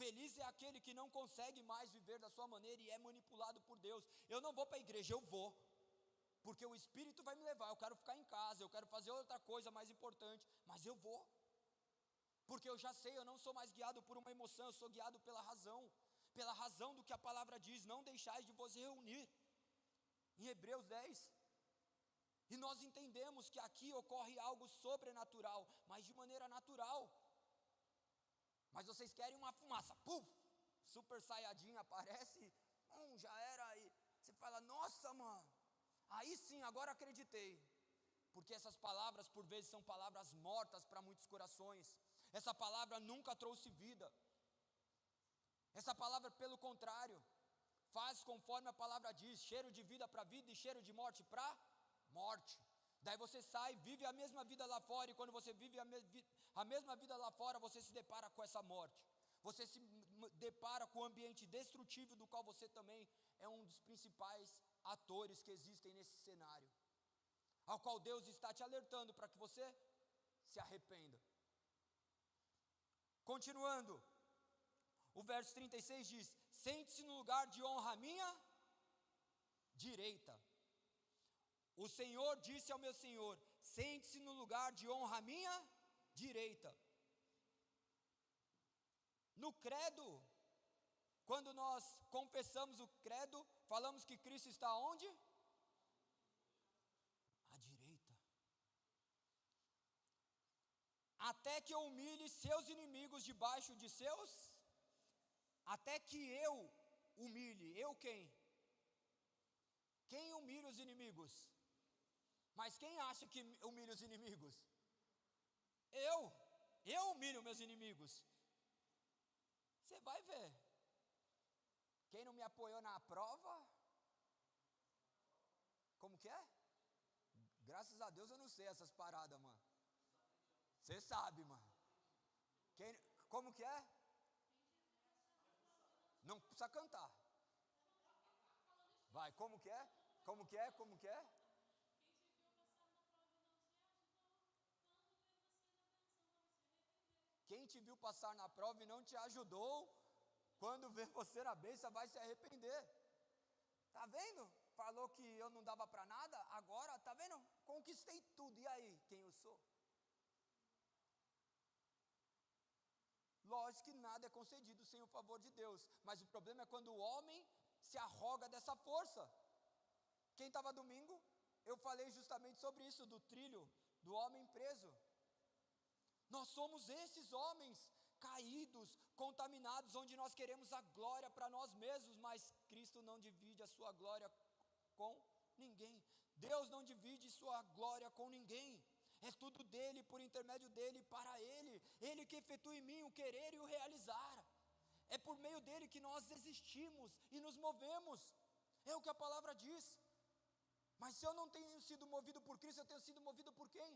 Feliz é aquele que não consegue mais viver da sua maneira e é manipulado por Deus. Eu não vou para a igreja, eu vou, porque o Espírito vai me levar. Eu quero ficar em casa, eu quero fazer outra coisa mais importante, mas eu vou, porque eu já sei, eu não sou mais guiado por uma emoção, eu sou guiado pela razão do que a palavra diz. Não deixais de vos reunir, em Hebreus 10. E nós entendemos que aqui ocorre algo sobrenatural, mas de maneira natural. Mas vocês querem uma fumaça, puf, super saiyajin aparece, já era aí. Você fala, nossa mano, aí sim, agora acreditei. Porque essas palavras por vezes são palavras mortas para muitos corações. Essa palavra nunca trouxe vida. Essa palavra, pelo contrário, faz conforme a palavra diz, cheiro de vida para vida e cheiro de morte para morte. Daí você sai, vive a mesma vida lá fora, e quando você vive a mesma vida lá fora, você se depara com essa morte. Você se depara com o ambiente destrutivo do qual você também é um dos principais atores que existem nesse cenário, ao qual Deus está te alertando para que você se arrependa. Continuando, o verso 36 diz: sente-se no lugar de honra à minha direita. O Senhor disse ao meu Senhor: sente-se no lugar de honra à minha direita. No credo, quando nós confessamos o credo, falamos que Cristo está onde? À direita. Até que eu humilhe seus inimigos debaixo de seus. Até que eu humilhe. Eu quem? Quem humilha os inimigos? Mas quem acha que humilha os inimigos? Eu humilho meus inimigos. Você vai ver. Quem não me apoiou na prova? Como que é? Graças a Deus eu não sei essas paradas, mano. Você sabe, mano. Como que é? Não precisa cantar. Vai, como que é? Como que é? Como que é? Quem te viu passar na prova e não te ajudou, quando vê você na bênção, vai se arrepender. Tá vendo? Falou que eu não dava para nada, agora, tá vendo? Conquistei tudo, e aí, quem eu sou? Lógico que nada é concedido sem o favor de Deus, mas o problema é quando o homem se arroga dessa força. Quem estava domingo, eu falei justamente sobre isso, do trilho, do homem preso. Nós somos esses homens caídos, contaminados, onde nós queremos a glória para nós mesmos, mas Cristo não divide a sua glória com ninguém. Deus não divide sua glória com ninguém. É tudo dele, por intermédio dele, para ele. Ele que efetua em mim o querer e o realizar. É por meio dele que nós existimos e nos movemos. É o que a palavra diz. Mas se eu não tenho sido movido por Cristo, eu tenho sido movido por quem?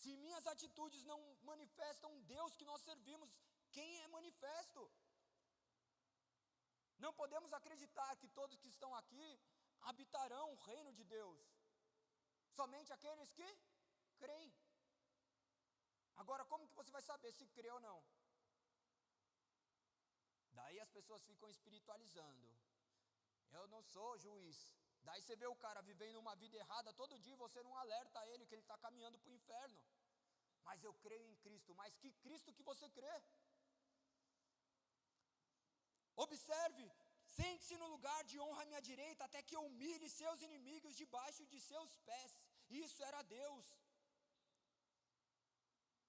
Se minhas atitudes não manifestam um Deus que nós servimos, quem é manifesto? Não podemos acreditar que todos que estão aqui habitarão o reino de Deus. Somente aqueles que creem. Agora, como que você vai saber se crê ou não? Daí as pessoas ficam espiritualizando. Eu não sou juiz. Daí você vê o cara vivendo uma vida errada todo dia, você não alerta ele que ele está caminhando para o inferno. Mas eu creio em Cristo. Mas que Cristo que você crê? Observe, sente-se no lugar de honra à minha direita, até que eu humilhe seus inimigos debaixo de seus pés. Isso era Deus,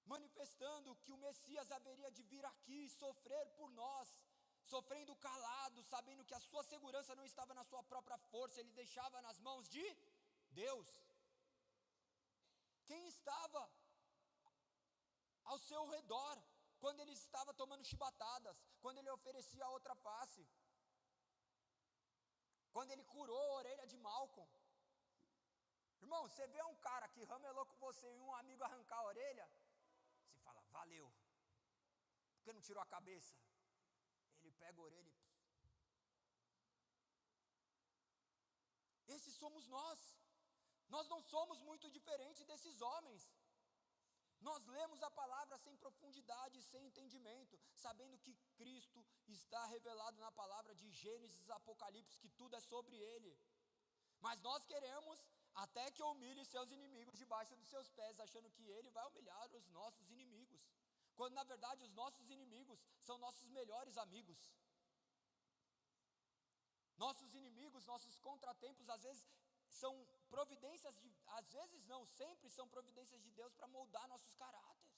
manifestando que o Messias haveria de vir aqui e sofrer por nós, sofrendo calado, sabendo que a sua segurança não estava na sua própria força, ele deixava nas mãos de Deus. Quem estava ao seu redor, quando ele estava tomando chibatadas, quando ele oferecia a outra face, quando ele curou a orelha de Malcolm? Irmão, você vê um cara que ramelou com você e um amigo arrancar a orelha, você fala, valeu, porque não tirou a cabeça? Ele pega a orelha e... Esses somos nós. Nós não somos muito diferentes desses homens. Nós lemos a palavra sem profundidade, sem entendimento, sabendo que Cristo está revelado na palavra de Gênesis, Apocalipse, que tudo é sobre Ele. Mas nós queremos até que humilhe seus inimigos debaixo dos seus pés, achando que Ele vai humilhar os nossos inimigos, quando na verdade os nossos inimigos são nossos melhores amigos. Nossos inimigos, nossos contratempos, às vezes são providências às vezes não, sempre são providências de Deus para moldar nossos caráteres,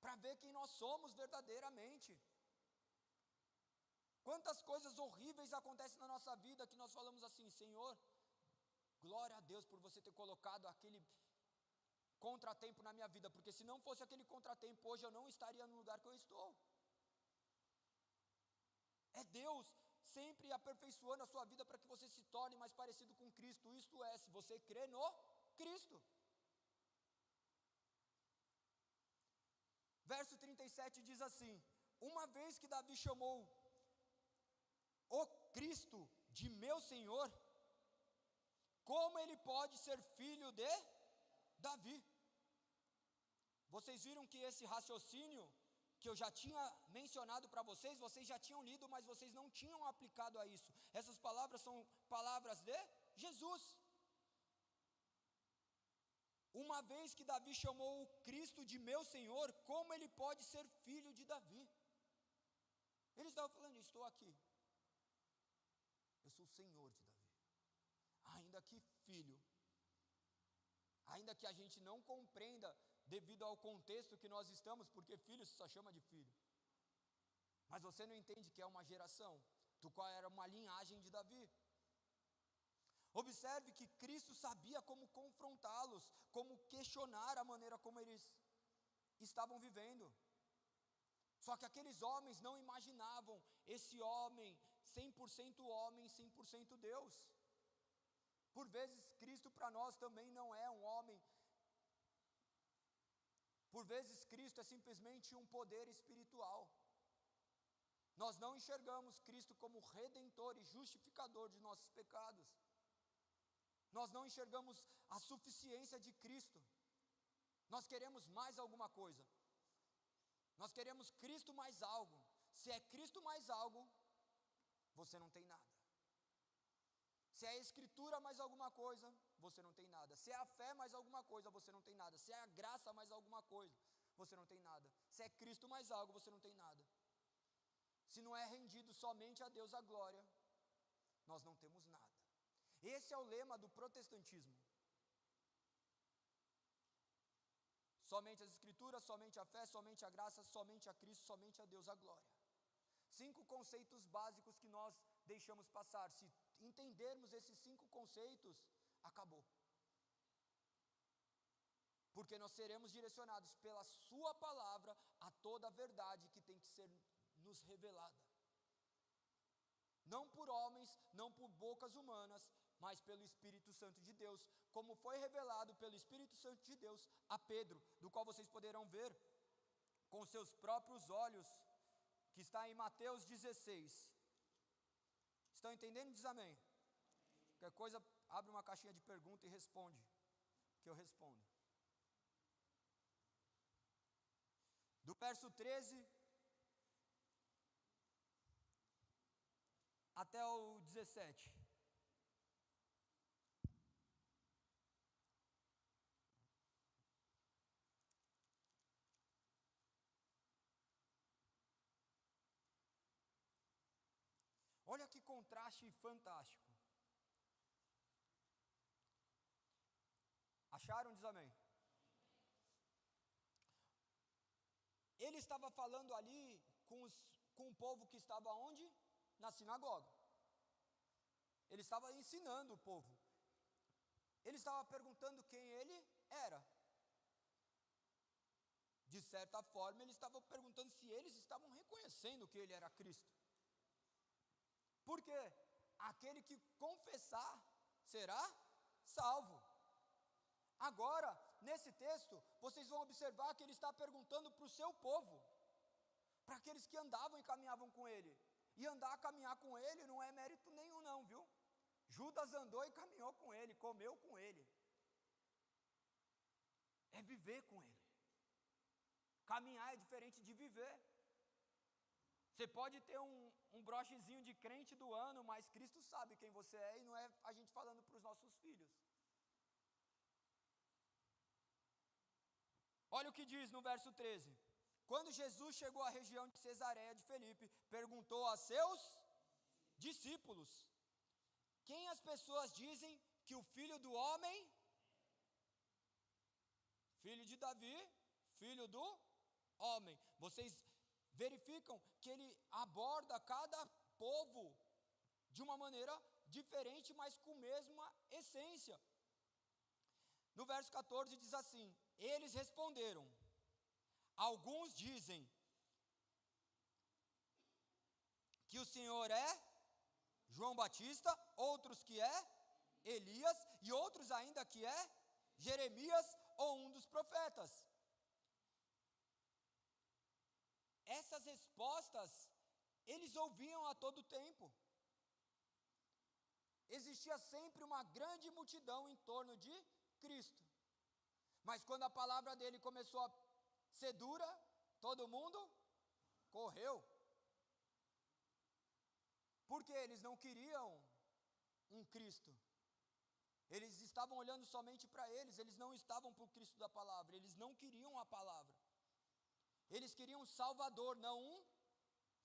para ver quem nós somos verdadeiramente. Quantas coisas horríveis acontecem na nossa vida que nós falamos assim, Senhor, glória a Deus por você ter colocado aquele contratempo na minha vida, porque se não fosse aquele contratempo, hoje eu não estaria no lugar que eu estou. É Deus sempre aperfeiçoando a sua vida para que você se torne mais parecido com Cristo, isto é, se você crê no Cristo. Verso 37 diz assim, uma vez que Davi chamou o Cristo de meu Senhor, como ele pode ser filho de Davi? Vocês viram que esse raciocínio que eu já tinha mencionado para vocês já tinham lido, mas vocês não tinham aplicado a isso. Essas palavras são palavras de Jesus. Uma vez que Davi chamou o Cristo de meu Senhor, como ele pode ser filho de Davi? Ele estava falando, estou aqui, eu sou o Senhor de Davi. Ainda que filho, ainda que a gente não compreenda devido ao contexto que nós estamos, porque filho se só chama de filho, mas você não entende que é uma geração, do qual era uma linhagem de Davi. Observe que Cristo sabia como confrontá-los, como questionar a maneira como eles estavam vivendo. Só que aqueles homens não imaginavam esse homem 100% homem, 100% Deus. Por vezes Cristo para nós também não é um homem. Por vezes Cristo é simplesmente um poder espiritual. Nós não enxergamos Cristo como redentor e justificador de nossos pecados. Nós não enxergamos a suficiência de Cristo. Nós queremos mais alguma coisa. Nós queremos Cristo mais algo. Se é Cristo mais algo, você não tem nada. Se é a Escritura mais alguma coisa, você não tem nada. Se é a fé mais alguma coisa, você não tem nada. Se é a graça mais alguma coisa, você não tem nada. Se é Cristo mais algo, você não tem nada. Se não é rendido somente a Deus a glória, nós não temos nada. Esse é o lema do protestantismo. Somente as Escrituras, somente a fé, somente a graça, somente a Cristo, somente a Deus a glória. 5 conceitos básicos que nós deixamos passar. Se entendermos esses 5 conceitos, acabou. Porque nós seremos direcionados pela sua palavra a toda a verdade que tem que ser nos revelada. Não por homens, não por bocas humanas, mas pelo Espírito Santo de Deus, como foi revelado pelo Espírito Santo de Deus a Pedro, do qual vocês poderão ver com seus próprios olhos, que está em Mateus 16. Estão entendendo? Diz amém. Qualquer coisa, abre uma caixinha de pergunta e responde, que eu respondo. Do verso 13 até o 17. Olha que contraste fantástico. Acharam? Diz amém. Ele estava falando ali com o povo que estava onde? Na sinagoga. Ele estava ensinando o povo. Ele estava perguntando quem ele era. De certa forma, ele estava perguntando se eles estavam reconhecendo que ele era Cristo. Porque aquele que confessar será salvo. Agora, nesse texto, vocês vão observar que ele está perguntando para o seu povo, para aqueles que andavam e caminhavam com ele. E caminhar com ele não é mérito nenhum não, viu? Judas andou e caminhou com ele, comeu com ele. É viver com ele. Caminhar é diferente de viver. Você pode ter um brochezinho de crente do ano, mas Cristo sabe quem você é, e não é a gente falando para os nossos filhos. Olha o que diz no verso 13. Quando Jesus chegou à região de Cesareia de Filipe, perguntou a seus discípulos: quem as pessoas dizem que o Filho do Homem, filho de Davi, filho do homem? Vocês verificam que ele aborda cada povo de uma maneira diferente, mas com a mesma essência. No verso 14 diz assim: eles responderam: alguns dizem que o Senhor é João Batista, outros que é Elias, e outros ainda que é Jeremias ou um dos profetas. Essas respostas eles ouviam a todo tempo. Existia sempre uma grande multidão em torno de Cristo. Mas quando a palavra dele começou a ser dura, todo mundo correu. Porque eles não queriam um Cristo. Eles estavam olhando somente para eles não estavam para o Cristo da palavra, eles não queriam a palavra. Eles queriam um Salvador, não um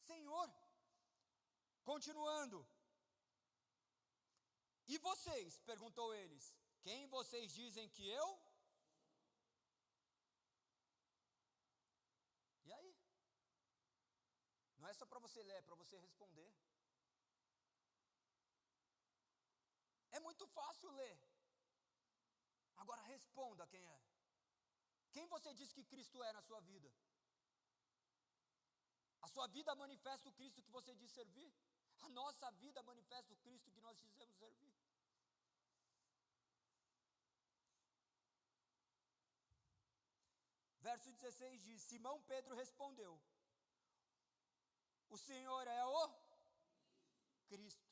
Senhor. Continuando. E vocês, perguntou eles, quem vocês dizem que eu? E aí? Não é só para você ler, é para você responder. É muito fácil ler. Agora responda quem é. Quem você diz que Cristo é na sua vida? A sua vida manifesta o Cristo que você diz servir? A nossa vida manifesta o Cristo que nós dizemos servir? Verso 16 diz: Simão Pedro respondeu: o Senhor é o Cristo,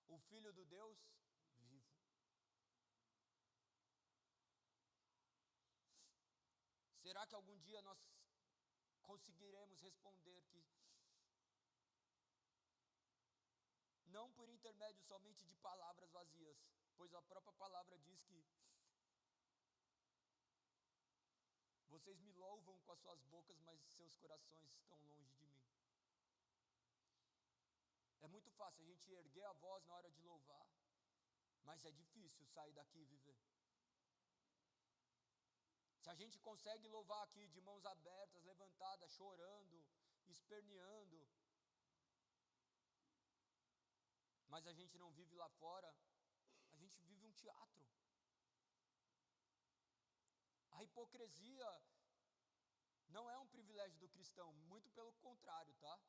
o Filho do Deus vivo. Será que algum dia nós conseguiremos responder que não por intermédio somente de palavras vazias, pois a própria palavra diz que vocês me louvam com as suas bocas, mas seus corações estão longe de mim. É muito fácil a gente erguer a voz na hora de louvar, mas é difícil sair daqui e viver. Se a gente consegue louvar aqui de mãos abertas, levantadas, chorando, esperneando, mas a gente não vive lá fora, a gente vive um teatro. A hipocrisia não é um privilégio do cristão, muito pelo contrário, tá?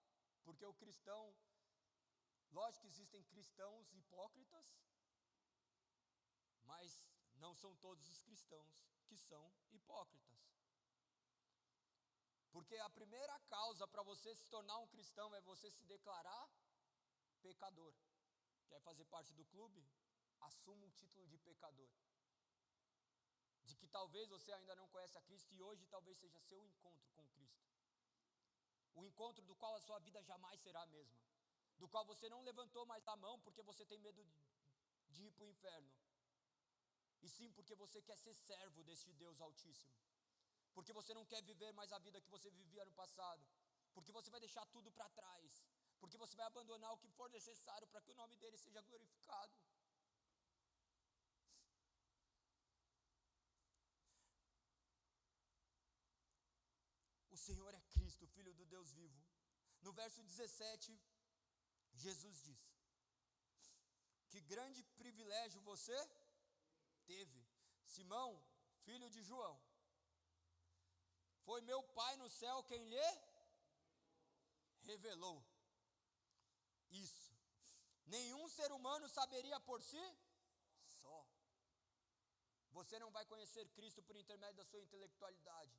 Porque o cristão, lógico que existem cristãos hipócritas, mas não são todos os cristãos que são hipócritas. Porque a primeira causa para você se tornar um cristão é você se declarar pecador. Quer fazer parte do clube? Assuma o título de pecador. De que talvez você ainda não conhece a Cristo e hoje talvez seja seu encontro com Cristo. O encontro do qual a sua vida jamais será a mesma. Do qual você não levantou mais a mão porque você tem medo de ir para o inferno. E sim porque você quer ser servo deste Deus Altíssimo. Porque você não quer viver mais a vida que você vivia no passado. Porque você vai deixar tudo para trás. Porque você vai abandonar o que for necessário para que o nome dele seja glorificado. O Senhor é Cristo, o Filho do Deus vivo. No verso 17, Jesus diz: que grande privilégio você teve, Simão, filho de João. Foi meu Pai no céu quem lhe revelou isso. Nenhum ser humano saberia por si só. Você não vai conhecer Cristo por intermédio da sua intelectualidade.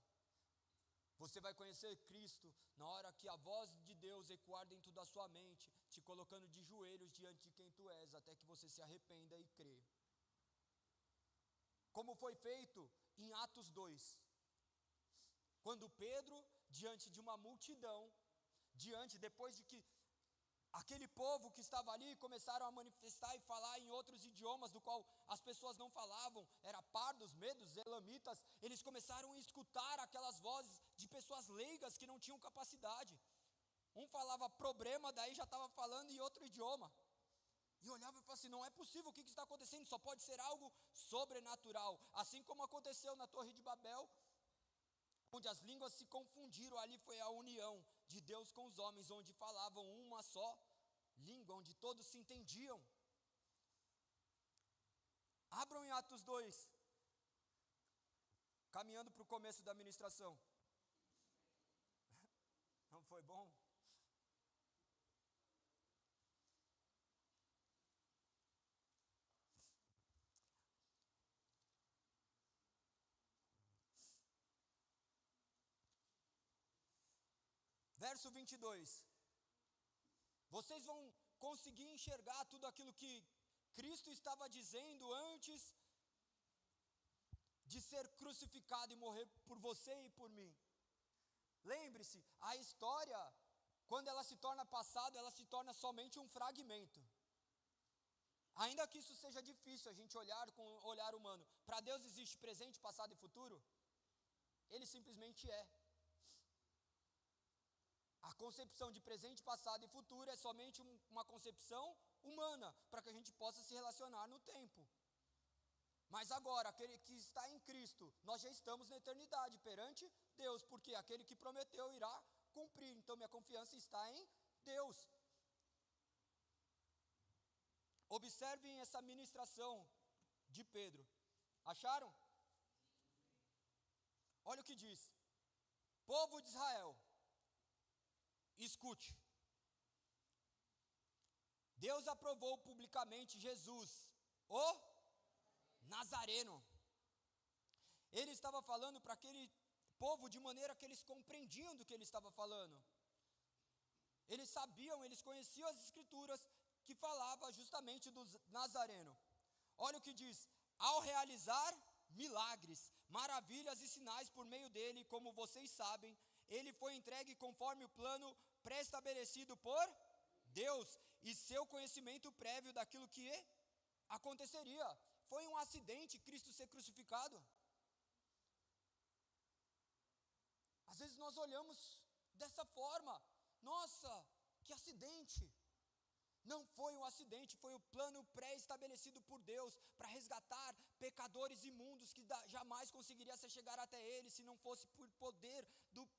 Você vai conhecer Cristo na hora que a voz de Deus ecoar dentro da sua mente, te colocando de joelhos diante de quem tu és, até que você se arrependa e crê. Como foi feito em Atos 2. Quando Pedro, diante de uma multidão, depois de que aquele povo que estava ali começaram a manifestar e falar em outros idiomas, do qual as pessoas não falavam, era pardos, medos, elamitas, eles começaram a escutar aquelas vozes de pessoas leigas que não tinham capacidade. Um falava problema, daí já estava falando em outro idioma. E olhava e falava assim, não é possível, o que está acontecendo? Só pode ser algo sobrenatural. Assim como aconteceu na Torre de Babel, onde as línguas se confundiram, ali foi a união de Deus com os homens, onde falavam uma só língua, onde todos se entendiam. Abram em Atos 2, caminhando para o começo da ministração. Não foi bom? Verso 22. Vocês vão conseguir enxergar tudo aquilo que Cristo estava dizendo antes de ser crucificado e morrer por você e por mim. Lembre-se, a história, quando ela se torna passado, ela se torna somente um fragmento. Ainda que isso seja difícil a gente olhar com o olhar humano, para Deus existe presente, passado e futuro? Ele simplesmente é. A concepção de presente, passado e futuro é somente uma concepção humana, para que a gente possa se relacionar no tempo. Mas agora, aquele que está em Cristo, nós já estamos na eternidade perante Deus, porque aquele que prometeu irá cumprir. Então minha confiança está em Deus. Observem essa ministração de Pedro. Acharam? Olha o que diz: povo de Israel, escute. Deus aprovou publicamente Jesus, o Nazareno. Ele estava falando para aquele povo de maneira que eles compreendiam do que ele estava falando. Eles sabiam, eles conheciam as escrituras que falava justamente do Nazareno. Olha o que diz: ao realizar milagres, maravilhas e sinais por meio dele, como vocês sabem, ele foi entregue conforme o plano pré-estabelecido por Deus e seu conhecimento prévio daquilo que aconteceria. Foi um acidente Cristo ser crucificado? Às vezes nós olhamos dessa forma, nossa, que acidente. Não foi um acidente, foi o plano pré-estabelecido por Deus para resgatar pecadores imundos que jamais conseguiria se chegar até Ele se não fosse por poder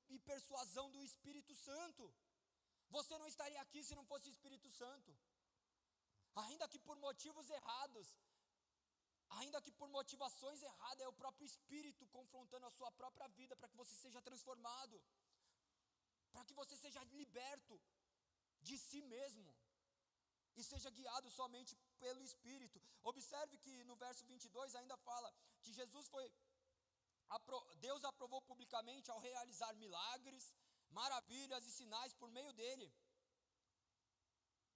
e persuasão do Espírito Santo. Você não estaria aqui se não fosse o Espírito Santo. Ainda que por motivos errados, ainda que por motivações erradas, é o próprio Espírito confrontando a sua própria vida para que você seja transformado, para que você seja liberto de si mesmo e seja guiado somente pelo Espírito. Observe que no verso 22 ainda fala que Deus aprovou publicamente ao realizar milagres, maravilhas e sinais por meio dele.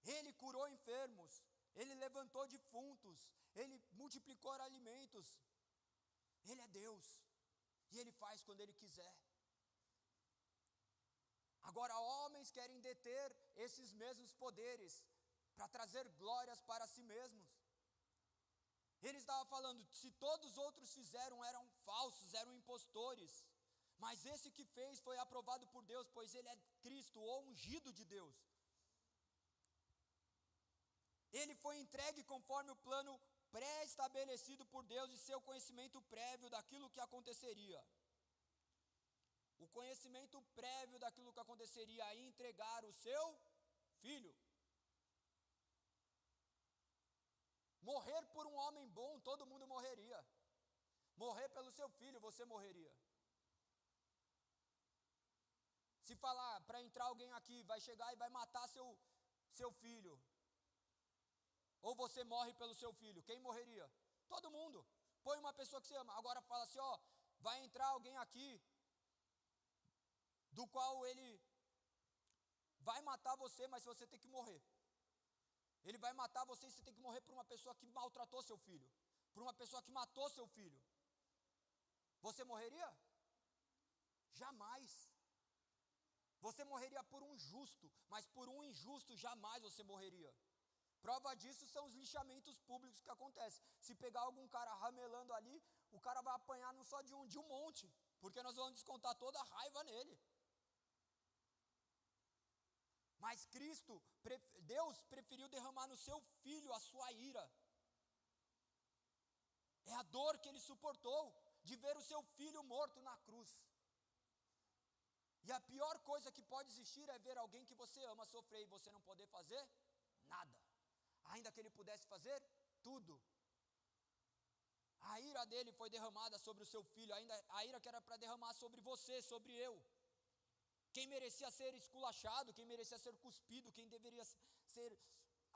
Ele curou enfermos, ele levantou defuntos, ele multiplicou alimentos. Ele é Deus e ele faz quando ele quiser. Agora homens querem deter esses mesmos poderes para trazer glórias para si mesmos. Ele estava falando, se todos os outros fizeram, eram falsos, eram impostores, mas esse que fez foi aprovado por Deus, pois ele é Cristo, o ungido de Deus. Ele foi entregue conforme o plano pré-estabelecido por Deus e seu conhecimento prévio daquilo que aconteceria. O conhecimento prévio daquilo que aconteceria é entregar o seu filho. Morrer por um homem bom, todo mundo morreria. Morrer pelo seu filho, você morreria. Se falar para entrar alguém aqui, vai chegar e vai matar seu filho, ou você morre pelo seu filho, quem morreria? Todo mundo. Põe uma pessoa que você ama. Agora fala assim, ó, vai entrar alguém aqui, do qual ele vai matar você, mas você tem que morrer. Ele vai matar você e você tem que morrer por uma pessoa que maltratou seu filho, por uma pessoa que matou seu filho. Você morreria? Jamais. Você morreria por um justo, mas por um injusto jamais você morreria. Prova disso são os lixamentos públicos que acontecem. Se pegar algum cara ramelando ali, o cara vai apanhar não só de um monte, porque nós vamos descontar toda a raiva nele. Mas Deus preferiu derramar no seu filho a sua ira. É a dor que ele suportou de ver o seu filho morto na cruz. E a pior coisa que pode existir é ver alguém que você ama sofrer e você não poder fazer nada. Ainda que ele pudesse fazer tudo. A ira dele foi derramada sobre o seu filho, ainda a ira que era para derramar sobre você, sobre eu. Quem merecia ser esculachado, quem merecia ser cuspido, quem deveria ser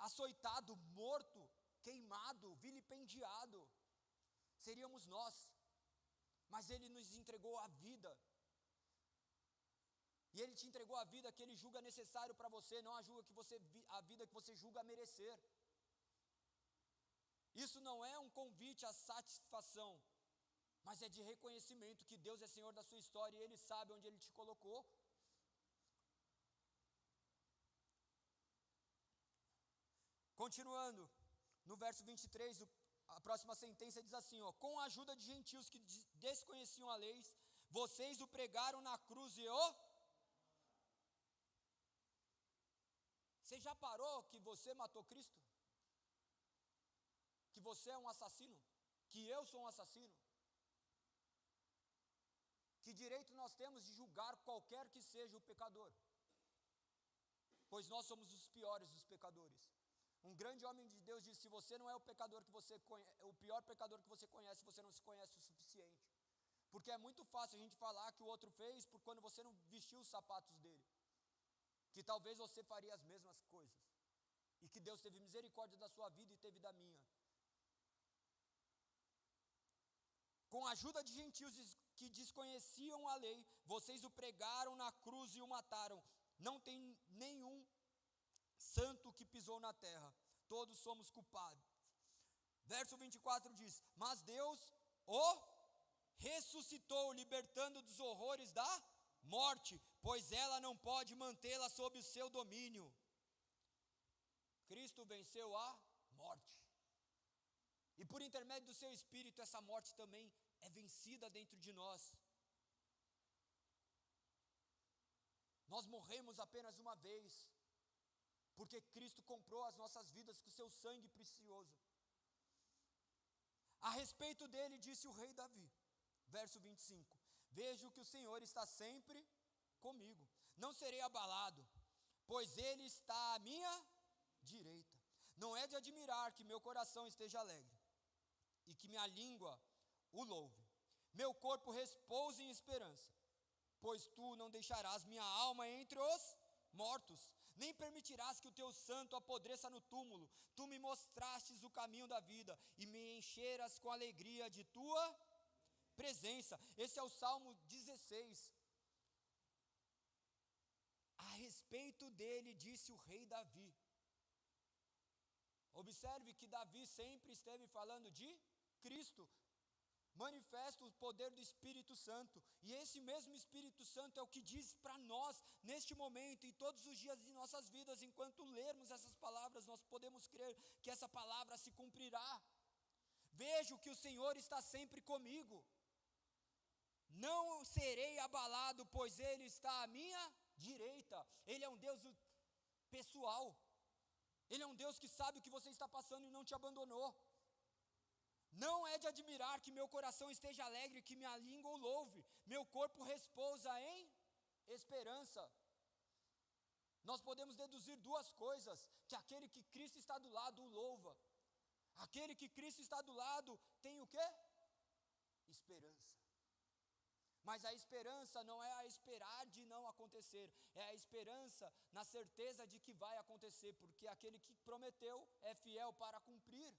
açoitado, morto, queimado, vilipendiado, seríamos nós. Mas ele nos entregou a vida. E ele te entregou a vida que ele julga necessário para você, não a vida que você julga merecer. Isso não é um convite à satisfação, mas é de reconhecimento que Deus é Senhor da sua história e Ele sabe onde Ele te colocou. Continuando, no verso 23, a próxima sentença diz assim, ó, com a ajuda de gentios que desconheciam a lei, vocês o pregaram na cruz e Você já parou que você matou Cristo? Que você é um assassino? Que eu sou um assassino? Que direito nós temos de julgar qualquer que seja o pecador? Pois nós somos os piores dos pecadores. Um grande homem de Deus disse, se você não é o pecador que você conhece, o pior pecador que você conhece, você não se conhece o suficiente. Porque é muito fácil a gente falar que o outro fez por quando você não vestiu os sapatos dele. Que talvez você faria as mesmas coisas. E que Deus teve misericórdia da sua vida e teve da minha. Com a ajuda de gentios que desconheciam a lei, vocês o pregaram na cruz e o mataram. Não tem nenhum santo que pisou na terra. Todos somos culpados. Verso 24 diz, mas Deus o ressuscitou, libertando dos horrores da morte, pois ela não pode mantê-la sob o seu domínio. Cristo venceu a morte. E por intermédio do seu Espírito, essa morte também é vencida dentro de nós. Nós morremos apenas uma vez, porque Cristo comprou as nossas vidas com seu sangue precioso. A respeito dele, disse o rei Davi, verso 25, vejo que o Senhor está sempre comigo, não serei abalado, pois Ele está à minha direita. Não é de admirar que meu coração esteja alegre, e que minha língua o louve. Meu corpo repousa em esperança, pois tu não deixarás minha alma entre os mortos, nem permitirás que o teu santo apodreça no túmulo. Tu me mostrastes o caminho da vida, e me encheras com alegria de tua presença. Esse é o Salmo 16. A respeito dele disse o rei Davi. Observe que Davi sempre esteve falando de Cristo. Manifesta o poder do Espírito Santo. E esse mesmo Espírito Santo é o que diz para nós, neste momento, e todos os dias de nossas vidas, enquanto lermos essas palavras, nós podemos crer que essa palavra se cumprirá. Vejo que o Senhor está sempre comigo. Não serei abalado, pois Ele está à minha direita. Ele é um Deus pessoal. Ele é um Deus que sabe o que você está passando e não te abandonou. Não é de admirar que meu coração esteja alegre, que minha língua o louve. Meu corpo repousa em esperança. Nós podemos deduzir duas coisas: que aquele que Cristo está do lado o louva. Aquele que Cristo está do lado tem o quê? Esperança. Mas a esperança não é a esperar de não acontecer, é a esperança na certeza de que vai acontecer, porque aquele que prometeu é fiel para cumprir.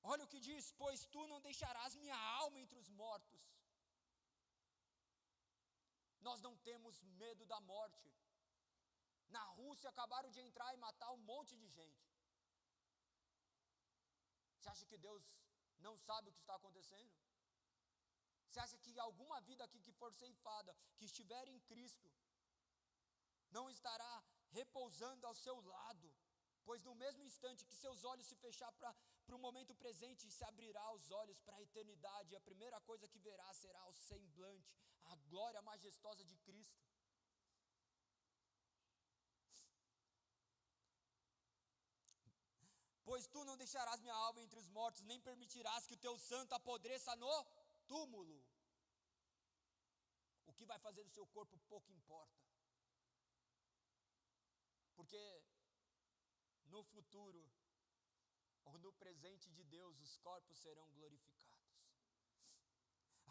Olha o que diz: pois tu não deixarás minha alma entre os mortos. Nós não temos medo da morte. Na Rússia acabaram de entrar e matar um monte de gente. Você acha que Deus não sabe o que está acontecendo? Você acha que alguma vida aqui que for ceifada, que estiver em Cristo, não estará repousando ao seu lado? Pois no mesmo instante que seus olhos se fechar para o momento presente, se abrirá os olhos para a eternidade, e a primeira coisa que verá será o semblante, a glória majestosa de Cristo. Pois tu não deixarás minha alma entre os mortos, nem permitirás que o teu santo apodreça no túmulo. O que vai fazer do seu corpo pouco importa. Porque no futuro, ou no presente de Deus, os corpos serão glorificados.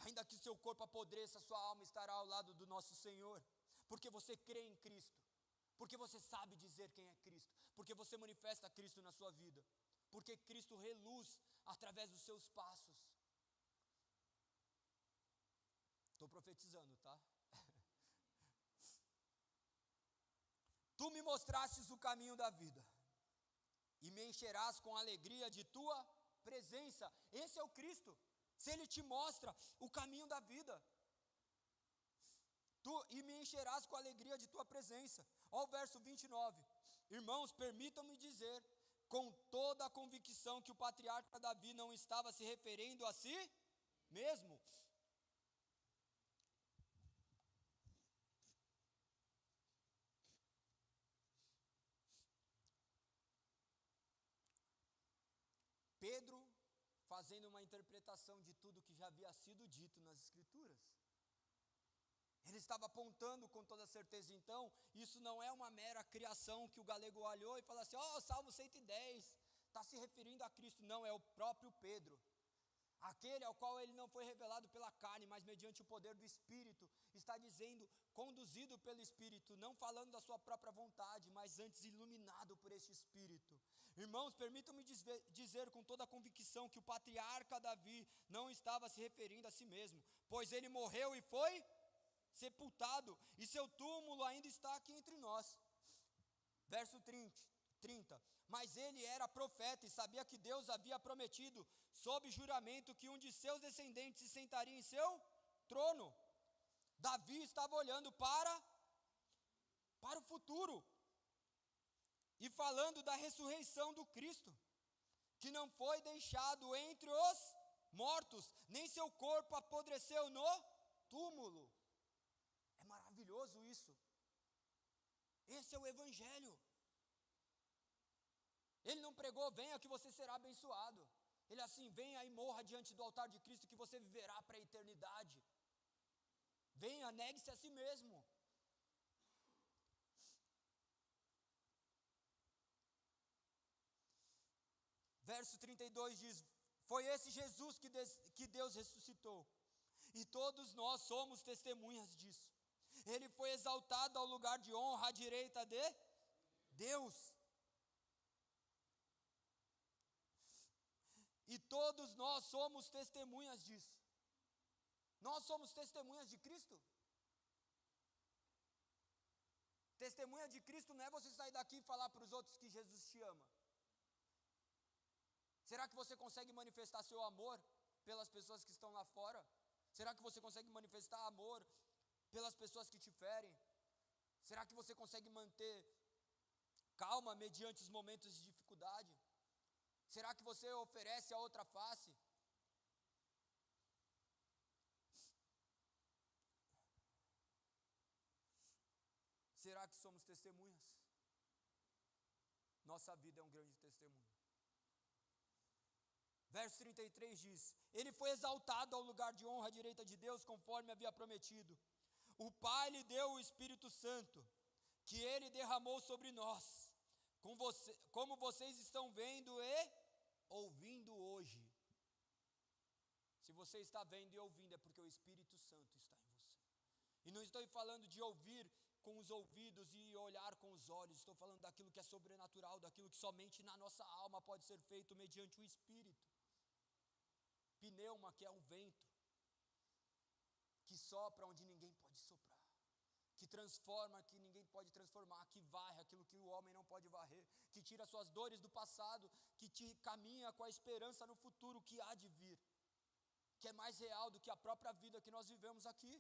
Ainda que seu corpo apodreça, sua alma estará ao lado do nosso Senhor. Porque você crê em Cristo. Porque você sabe dizer quem é Cristo. Porque você manifesta Cristo na sua vida. Porque Cristo reluz através dos seus passos. Estou profetizando, tá? Tu me mostrastes o caminho da vida, e me encherás com a alegria de tua presença. Esse é o Cristo. Se Ele te mostra o caminho da vida, e me encherás com a alegria de tua presença. Olha o verso 29. Irmãos, permitam-me dizer, com toda a convicção, que o patriarca Davi não estava se referindo a si mesmo. Pedro fazendo uma interpretação de tudo que já havia sido dito nas Escrituras. Ele estava apontando com toda certeza. Então, isso não é uma mera criação que o galego olhou e falou assim: Salmo 110, está se referindo a Cristo. Não, é o próprio Pedro. Aquele ao qual ele não foi revelado pela carne, mas mediante o poder do Espírito, está dizendo, conduzido pelo Espírito, não falando da sua própria vontade, mas antes iluminado por este Espírito. Irmãos, permitam-me dizer com toda a convicção que o patriarca Davi não estava se referindo a si mesmo, pois ele morreu e foi sepultado, e seu túmulo ainda está aqui entre nós. Verso 30. Mas ele era profeta e sabia que Deus havia prometido, sob juramento, que um de seus descendentes se sentaria em seu trono. Davi estava olhando para o futuro e falando da ressurreição do Cristo, que não foi deixado entre os mortos, nem seu corpo apodreceu no túmulo. É maravilhoso isso. Esse é o Evangelho. Ele não pregou, venha que você será abençoado. Ele assim, venha e morra diante do altar de Cristo que você viverá para a eternidade. Venha, negue-se a si mesmo. Verso 32 diz, foi esse Jesus que Deus ressuscitou. E todos nós somos testemunhas disso. Ele foi exaltado ao lugar de honra à direita de Deus. E todos nós somos testemunhas disso. Nós somos testemunhas de Cristo? Testemunha de Cristo não é você sair daqui e falar para os outros que Jesus te ama. Será que você consegue manifestar seu amor pelas pessoas que estão lá fora? Será que você consegue manifestar amor pelas pessoas que te ferem? Será que você consegue manter calma mediante os momentos de dificuldade? Será que você oferece a outra face? Será que somos testemunhas? Nossa vida é um grande testemunho. Verso 33 diz, ele foi exaltado ao lugar de honra à direita de Deus, conforme havia prometido. O Pai lhe deu o Espírito Santo, que ele derramou sobre nós, como vocês estão vendo e ouvindo hoje. Se você está vendo e ouvindo, é porque o Espírito Santo está em você. E não estou falando de ouvir com os ouvidos e olhar com os olhos. Estou falando daquilo que é sobrenatural, daquilo que somente na nossa alma pode ser feito mediante o Espírito. pneuma, que é o vento, que sopra onde ninguém pode soprar, que transforma que ninguém pode transformar, que varre aquilo que o homem não pode varrer, que tira suas dores do passado, que te caminha com a esperança no futuro que há de vir, que é mais real do que a própria vida que nós vivemos aqui.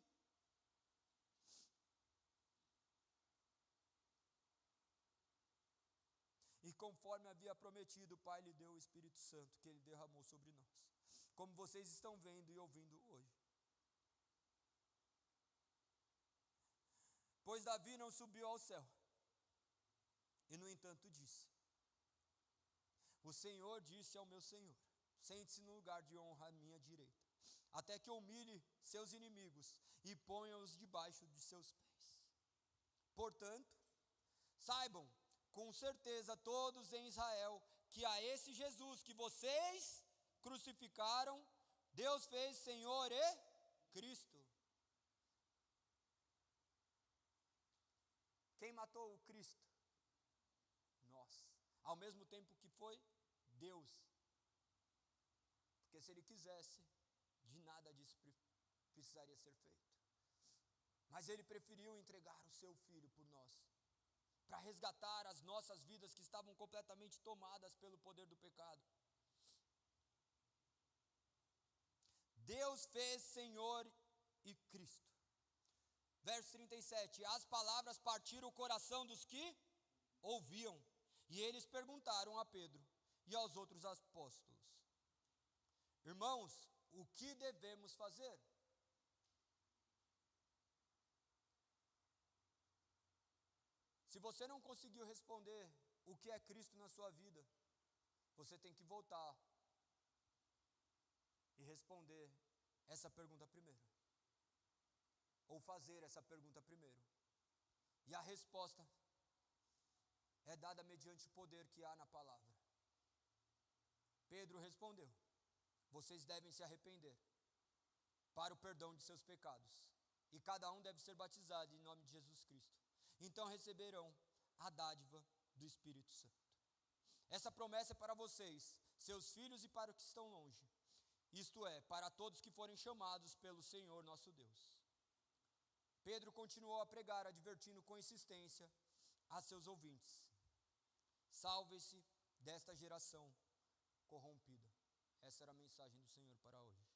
E conforme havia prometido, o Pai lhe deu o Espírito Santo, que Ele derramou sobre nós, como vocês estão vendo e ouvindo hoje. Pois Davi não subiu ao céu, e no entanto disse: o Senhor disse ao meu Senhor: sente-se no lugar de honra à minha direita, até que humilhe seus inimigos e ponha-os debaixo de seus pés. Portanto, saibam com certeza todos em Israel que a esse Jesus que vocês crucificaram, Deus fez Senhor e Cristo. Quem matou o Cristo? Nós. Ao mesmo tempo que foi Deus. Porque se Ele quisesse, de nada disso precisaria ser feito. Mas Ele preferiu entregar o seu Filho por nós, para resgatar as nossas vidas que estavam completamente tomadas pelo poder do pecado. Deus fez Senhor e Cristo. Verso 37, as palavras partiram o coração dos que ouviam, e eles perguntaram a Pedro e aos outros apóstolos: irmãos, o que devemos fazer? Se você não conseguiu responder o que é Cristo na sua vida, você tem que voltar e responder essa pergunta primeiro. Ou fazer essa pergunta primeiro. E a resposta é dada mediante o poder que há na palavra. Pedro respondeu: vocês devem se arrepender para o perdão de seus pecados, e cada um deve ser batizado em nome de Jesus Cristo. Então receberão a dádiva do Espírito Santo. Essa promessa é para vocês, seus filhos, e para os que estão longe, isto é, para todos que forem chamados pelo Senhor nosso Deus. Pedro continuou a pregar, advertindo com insistência a seus ouvintes: salve-se desta geração corrompida. Essa era a mensagem do Senhor para hoje.